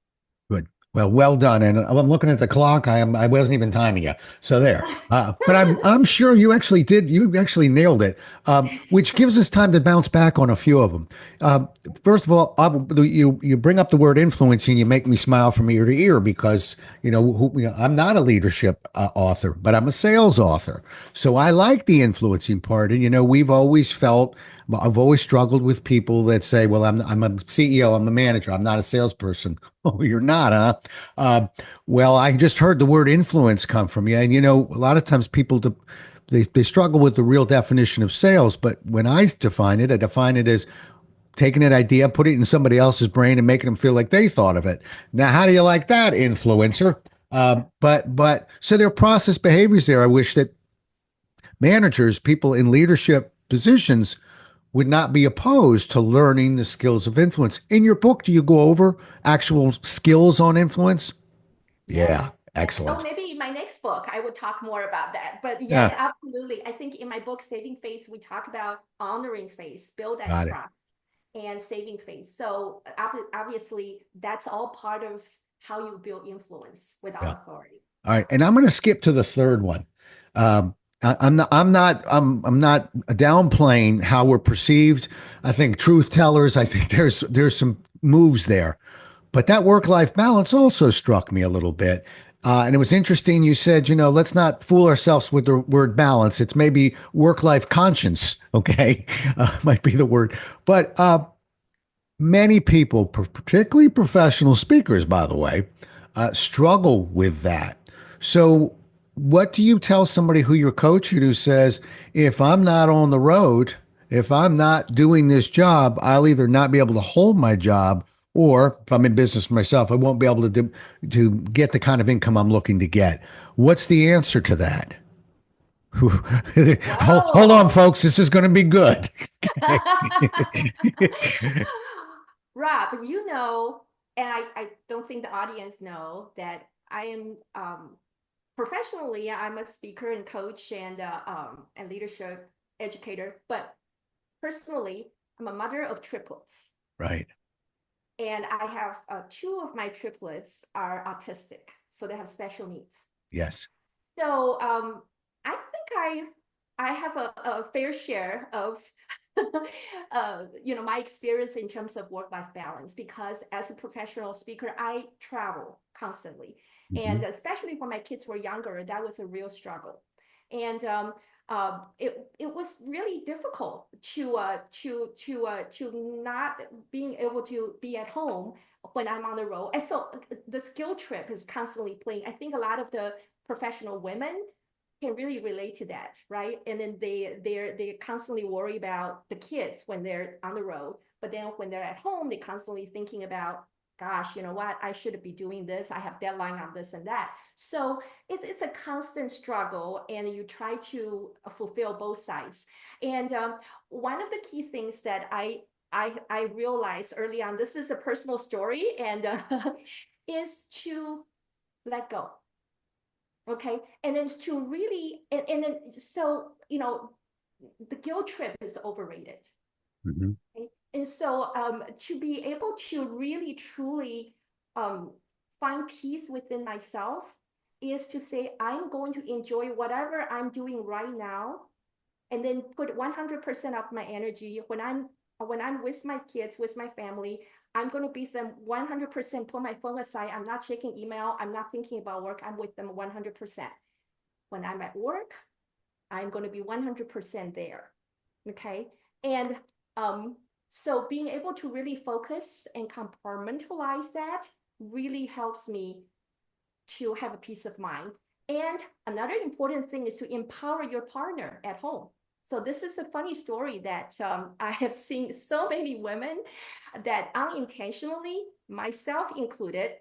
S1: Good. Well done. And I'm looking at the clock. I wasn't even timing you. So there. But I'm sure you actually did. You actually nailed it. Which gives us time to bounce back on a few of them. Um, First of all, you bring up the word influence and you make me smile from ear to ear because I'm not a leadership author, but I'm a sales author. So I like the influencing part. And we've always felt. I've always struggled with people that say, "Well, I'm a CEO, I'm a manager, I'm not a salesperson." Oh, you're not, huh? Uh, well, I just heard the word influence come from you, and a lot of times people they struggle with the real definition of sales. But when I define it as taking an idea, putting it in somebody else's brain, and making them feel like they thought of it. Now, how do you like that, influencer? But so there are process behaviors there. I wish that managers, people in leadership positions, would not be opposed to learning the skills of influence. In your book, do you go over actual skills on influence? Yeah,
S2: Yes, yes. Oh,
S1: excellent.
S2: maybe my next book, I would talk more about that. But yes,
S1: Yeah,
S2: absolutely. I think in my book, Saving Face, we talk about honoring face, build that
S1: got it.
S2: trust, and saving face. So obviously, that's all part of how you build influence
S1: Yeah.
S2: without authority.
S1: All right, and I'm going to skip to the third one. I'm not downplaying how we're perceived. I think truth tellers. I think there's some moves there, but that work life balance also struck me a little bit. And it was interesting. You said, let's not fool ourselves with the word balance. It's maybe work life conscience. Okay, might be the word, but many people, particularly professional speakers, by the way, struggle with that. So, what do you tell somebody who you're coaching who says, if I'm not on the road, if I'm not doing this job, I'll either not be able to hold my job, or if I'm in business for myself, I won't be able to get the kind of income I'm looking to get. What's the answer to that? Hold on,
S2: Whoa.
S1: folks. This is going to be good.
S2: Rob, and I don't think the audience know that I am professionally, I'm a speaker and coach and leadership educator, but personally, I'm a mother of triplets.
S1: Right.
S2: And I have two of my triplets are autistic, so they have special needs.
S1: Yes.
S2: So I think I have a fair share of my experience in terms of work-life balance because as a professional speaker, I travel constantly,
S1: Hmm.
S2: and especially when my kids were younger, that was a real struggle, and it was really difficult to not being able to be at home when I'm on the road, and so the skill trip is constantly playing. I think a lot of the professional women can really relate to that, right? And then they constantly worry about the kids when they're on the road, but then when they're at home, they're constantly thinking about, gosh, you know what? I should be doing this. I have deadline on this and that. So it's a constant struggle, and you try to fulfill both sides. And one of the key things that I realized early on, this is a personal story, and is to let go. Okay. And then to really, and then, so, the guilt trip is overrated.
S1: Hmm.
S2: Okay? And so to be able to really, truly um, find peace within myself is to say, I'm going to enjoy whatever I'm doing right now, and then put 100% of my energy when I'm with my kids, with my family. I'm going to be them 100%, put my phone aside. I'm not checking email. I'm not thinking about work. I'm with them 100%. When I'm at work, I'm going to be 100% there. Okay. And um, so being able to really focus and compartmentalize that really helps me to have a peace of mind. And another important thing is to empower your partner at home. So this is a funny story that I have seen so many women that unintentionally, myself included,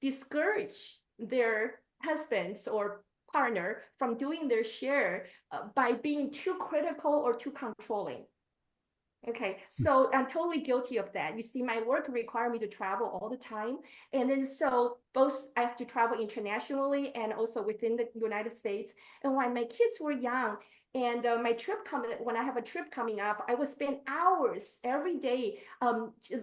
S2: discourage their husbands or partner from doing their share by being too critical or too controlling. Okay, so I'm totally guilty of that. You see, my work require me to travel all the time. And then so both I have to travel internationally and also within the United States. And when my kids were young and my trip coming, when I have a trip coming up, I would spend hours every day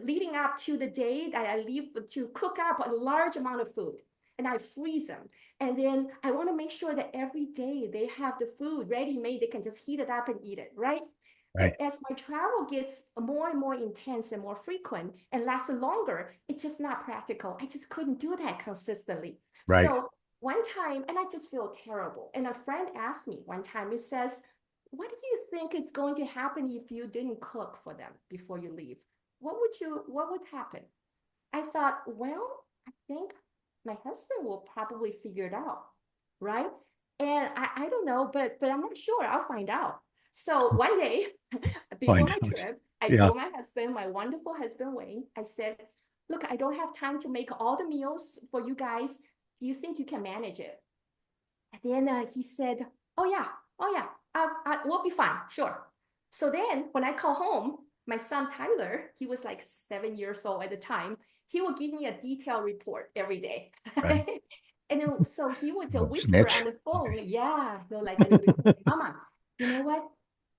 S2: leading up to the day that I leave to cook up a large amount of food. And I freeze them. And then I want to make sure that every day they have the food ready made. They can just heat it up and eat it, right?
S1: Right.
S2: But as my travel gets more and more intense and more frequent and lasts longer, it's just not practical. I just couldn't do that consistently.
S1: Right.
S2: So one time, and I just feel terrible. And a friend asked me one time, it says, what do you think is going to happen if you didn't cook for them before you leave? What would happen? I thought, well, I think my husband will probably figure it out, right? And I don't know, but I'm not sure. I'll find out. So one day before
S1: Find
S2: my
S1: out.
S2: trip, I
S1: Yeah.
S2: told my husband, my wonderful husband Wayne, I said, look, I don't have time to make all the meals for you guys. Do you think you can manage it? And then he said, oh yeah, we'll be fine, sure. So then when I call home, my son Tyler, he was like 7 years old at the time, he would give me a detailed report every day.
S1: Right.
S2: And then so he would
S1: Oh,
S2: whisper on
S1: snitch.
S2: the phone, yeah, like, and he would say, Mama, you know what?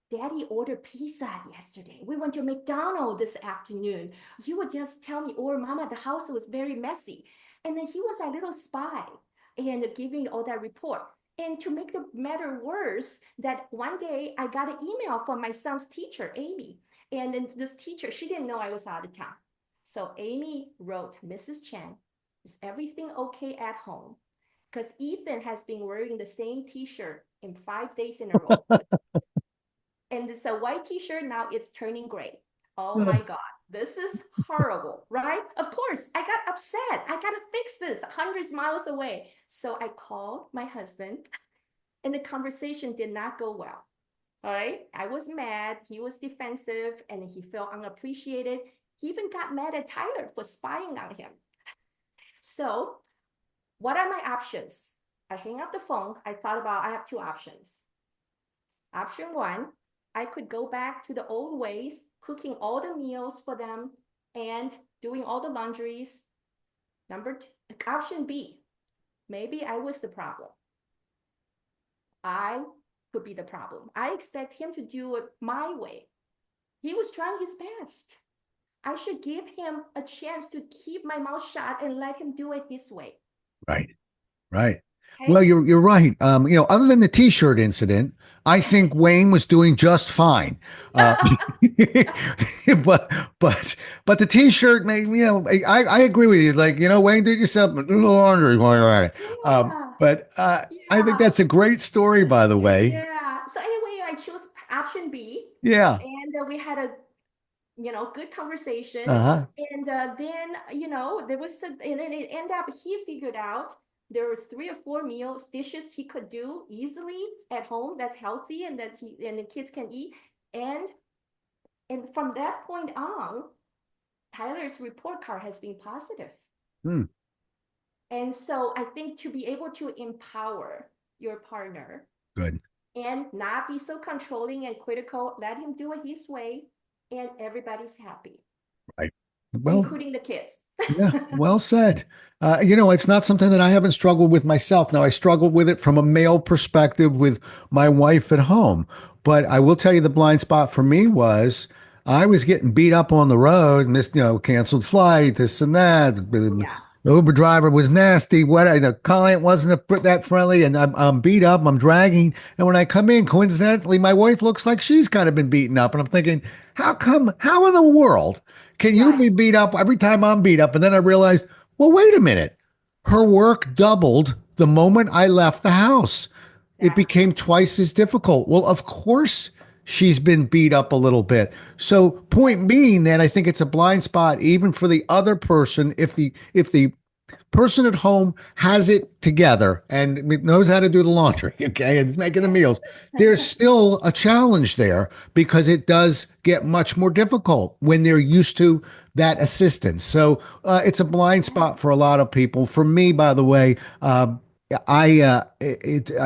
S2: Daddy ordered pizza yesterday. We went to McDonald's this afternoon. He would just tell me, or Mama, the house was very messy. And then he was that little spy and giving all that report. And to make the matter worse, that one day I got an email from my son's teacher, Amy. And then this teacher, she didn't know I was out of town. So Amy wrote, Mrs. Chen, is everything okay at home? Because Ethan has been wearing the same t-shirt in 5 days in a row. And it's a white t-shirt, now it's turning gray. Oh my God, this is horrible, right? Of course, I got upset. I gotta fix this hundreds miles away. So I called my husband and the conversation did not go well. All right. I was mad. He was defensive and he felt unappreciated. He even got mad at Tyler for spying on him. So, what are my options? I hang up the phone. I thought about I have two options. Option one, I could go back to the old ways, cooking all the meals for them and doing all the laundries. Option B, maybe I was the problem. I could be the problem. I expect him to do it my way. He was trying his best. I should give him a chance to keep my mouth shut and let him do it his way.
S1: Right. Right. Well,
S2: Okay.
S1: you're right. Other than the T-shirt incident, I think Wayne was doing just fine. Uh, but but but the T-shirt made I agree with you. Like Wayne, do yourself do the laundry while you're at it.
S2: Yeah.
S1: I think
S2: Yeah.
S1: that's a great story, by the way.
S2: Yeah. So anyway, I chose option B,
S1: Yeah.
S2: and we had a good conversation.
S1: Uh-huh.
S2: And then there was and then it ended up he figured out there were three or four meals dishes he could do easily at home that's healthy and that he and the kids can eat. And from that point on, Tyler's report card has been positive.
S1: Hmm.
S2: And so I think to be able to empower your partner
S1: Good.
S2: and not be so controlling and critical, let him do it his way, and everybody's happy,
S1: Right. Well,
S2: including the kids.
S1: yeah, well said. It's not something that I haven't struggled with myself. Now, I struggled with it from a male perspective with my wife at home. But I will tell you the blind spot for me was I was getting beat up on the road, missed, canceled flight, this and that.
S2: Yeah.
S1: The Uber driver was nasty. The client wasn't that friendly, and I'm beat up. I'm dragging, and when I come in, coincidentally, my wife looks like she's kind of been beaten up, and I'm thinking, how come? How in the world can you
S2: Right.
S1: be beat up every time I'm beat up? And then I realized, well, wait a minute. Her work doubled the moment I left the house. It
S2: Exactly.
S1: became twice as difficult. Well, of course, she's been beat up a little bit. So, point being that I think it's a blind spot even for the other person if the person at home has it together and knows how to do the laundry, okay, and is making the meals, there's still a challenge there because it does get much more difficult when they're used to that assistance. So it's a blind spot for a lot of people. For me, by the way, I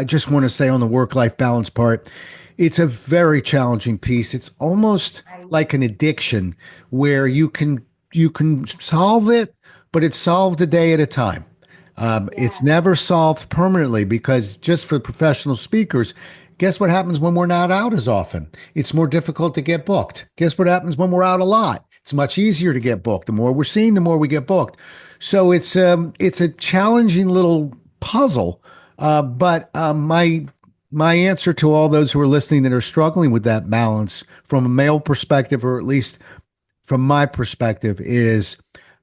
S1: just want to say on the work life balance part, It's a very challenging piece. It's almost
S2: Right.
S1: like an addiction where you can solve it, but it's solved a day at a time. It's
S2: Yes.
S1: never solved permanently because just for professional speakers, guess what happens when we're not out as often? It's more difficult to get booked. Guess what happens when we're out a lot? It's much easier to get booked. The more we're seen, the more we get booked. So it's a challenging little puzzle. But my answer to all those who are listening that are struggling with that balance from a male perspective, or at least from my perspective, is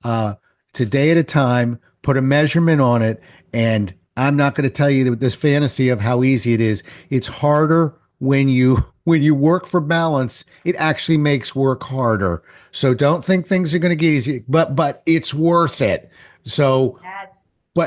S1: uh, it's a day at a time. Put a measurement on it, and I'm not going to tell you this fantasy of how easy it is. It's harder when you when you work for balance. It actually makes work harder. So don't think things are going to get easy, but it's worth it. So
S2: Yes.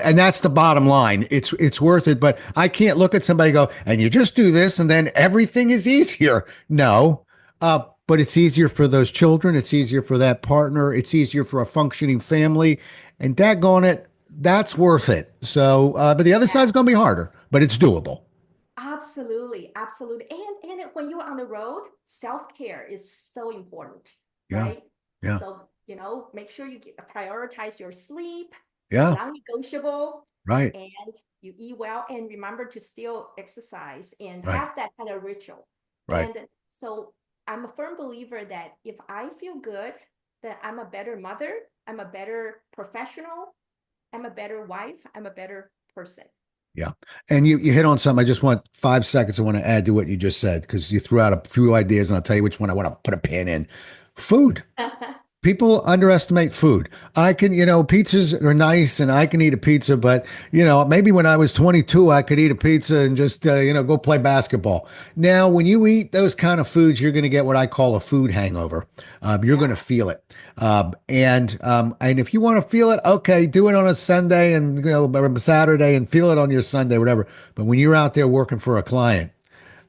S1: and that's the bottom line. It's worth it. But I can't look at somebody and go, and you just do this and then everything is easier. No. But it's easier for those children. It's easier for that partner. It's easier for a functioning family. And daggone it, that's worth it. So, but the other side's
S2: Yes.
S1: going to be harder, but it's doable.
S2: Absolutely, absolutely. When you're on the road, self-care is so important,
S1: Yeah.
S2: right?
S1: Yeah.
S2: So, make sure you prioritize your sleep,
S1: Yeah.
S2: non-negotiable,
S1: Right.
S2: and you eat well, and remember to still exercise and
S1: Right.
S2: have that kind of ritual.
S1: Right.
S2: And so I'm a firm believer that if I feel good, that I'm a better mother, I'm a better professional, I'm a better wife, I'm a better person.
S1: Yeah. And you hit on something. I just want 5 seconds. I want to add to what you just said because you threw out a few ideas and I'll tell you which one I want to put a pin in. Food. People underestimate food. Pizzas are nice and I can eat a pizza, but, maybe when I was 22, I could eat a pizza and just, go play basketball. Now, when you eat those kind of foods, you're going to get what I call a food hangover. You're going to
S2: Yes.
S1: feel it. And if you want to feel it, okay, do it on a Sunday and, or Saturday and feel it on your Sunday, whatever. But when you're out there working for a client,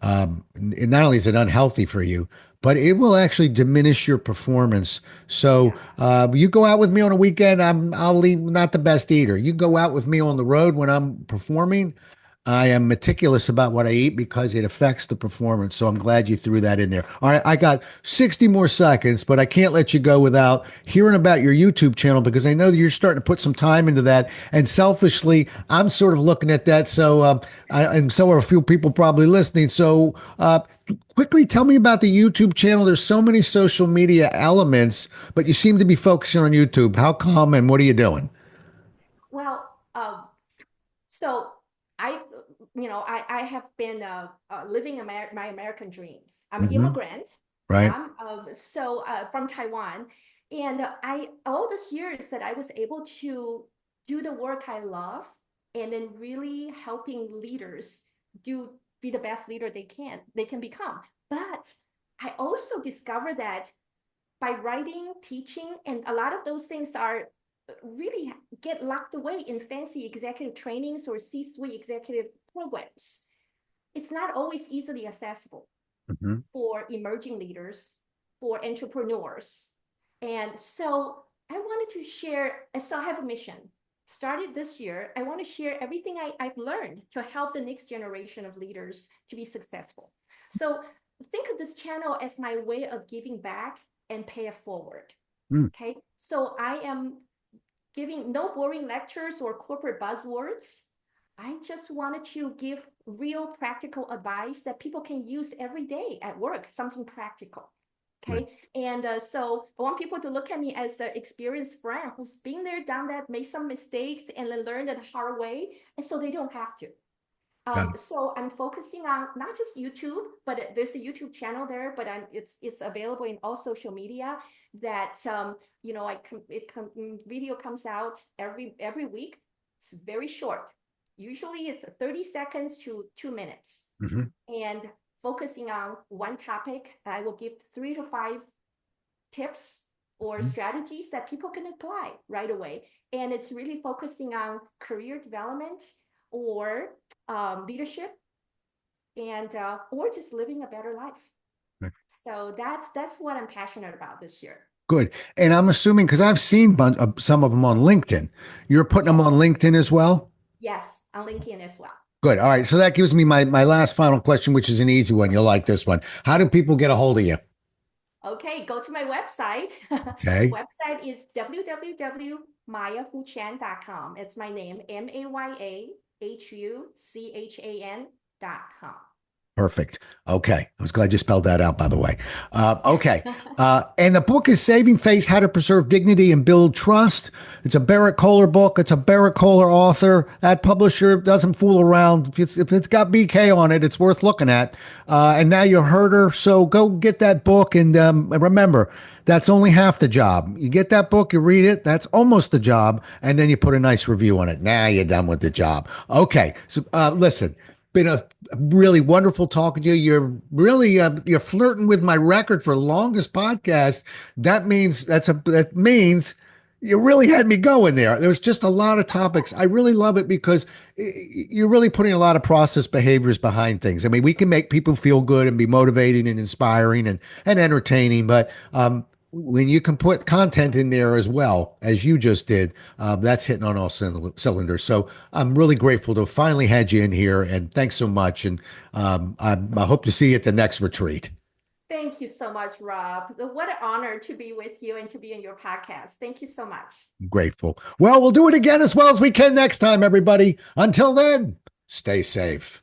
S1: not only is it unhealthy for you, but it will actually diminish your performance. So
S2: Yeah.
S1: you go out with me on a weekend, I'll eat not the best eater. You go out with me on the road when I'm performing, I am meticulous about what I eat because it affects the performance. So I'm glad you threw that in there. All right, I got 60 more seconds, but I can't let you go without hearing about your YouTube channel because I know that you're starting to put some time into that. And selfishly, I'm sort of looking at that. So, and so are a few people probably listening. So, quickly tell me about the YouTube channel. There's so many social media elements, but you seem to be focusing on YouTube. How come and what are you doing?
S2: Well, so I, I have been living my American dreams. I'm an
S1: Hmm.
S2: immigrant.
S1: Right.
S2: Yeah, from Taiwan, and I all these years that I was able to do the work I love, and then really helping leaders be the best leader they can become. But I also discovered that by writing, teaching, and a lot of those things are really get locked away in fancy executive trainings or C-suite executive programs. It's not always easily accessible
S1: Hmm.
S2: for emerging leaders, for entrepreneurs. And so I wanted to share, so I have a mission. Started this year, I want to share everything I've learned to help the next generation of leaders to be successful. So think of this channel as my way of giving back and pay it forward. Okay. So I am giving no boring lectures or corporate buzzwords. I just wanted to give real practical advice that people can use every day at work, something practical.
S1: Right.
S2: Okay. And so I want people to look at me as an experienced friend who's been there, done that, made some mistakes, and then learned it the hard way. And so they don't have to.
S1: Got it.
S2: So I'm focusing on not just YouTube, but there's a YouTube channel there, but it's available in all social media that video comes out every week. It's very short. Usually it's 30 seconds to 2 minutes.
S1: Hmm.
S2: And focusing on one topic, I will give 3 to 5 tips or strategies that people can apply right away. And it's really focusing on career development or leadership and or just living a better life. So that's what I'm passionate about this year.
S1: Good. And I'm assuming because I've seen some of them on LinkedIn. You're putting them
S2: Yes,
S1: on LinkedIn as well?
S2: yes, on LinkedIn as well.
S1: Good. All right. So that gives me my last final question, which is an easy one. You'll like this one. How do people get a hold of you?
S2: Okay, go to my website. The
S1: Okay.
S2: website is www.mayahuchan.com. It's my name, MAYAHUCHAN.com.
S1: Perfect. Okay. I was glad you spelled that out, by the way. Okay. And the book is Saving Face, How to Preserve Dignity and Build Trust. It's a Barrett Kohler book. It's a Barrett Kohler author. That publisher doesn't fool around. If it's got BK on it, it's worth looking at. And now you heard her. So go get that book. And remember, that's only half the job. You get that book, you read it, that's almost the job. And then you put a nice review on it. Now you're done with the job. Okay. So listen. Been a really wonderful talking to you. You're really you're flirting with my record for longest podcast. That means you really had me going there. There was just a lot of topics. I really love it because you're really putting a lot of process behaviors behind things. I mean, we can make people feel good and be motivating and inspiring and entertaining, but when you can put content in there as well as you just did, that's hitting on all cylinders. So I'm really grateful to have finally had you in here, and thanks so much. And I hope to see you at the next retreat.
S2: Thank you so much, Rob. What an honor to be with you and to be in your podcast. Thank you so much.
S1: Grateful. Well, we'll do it again as well as we can next time, everybody. Until then, stay safe.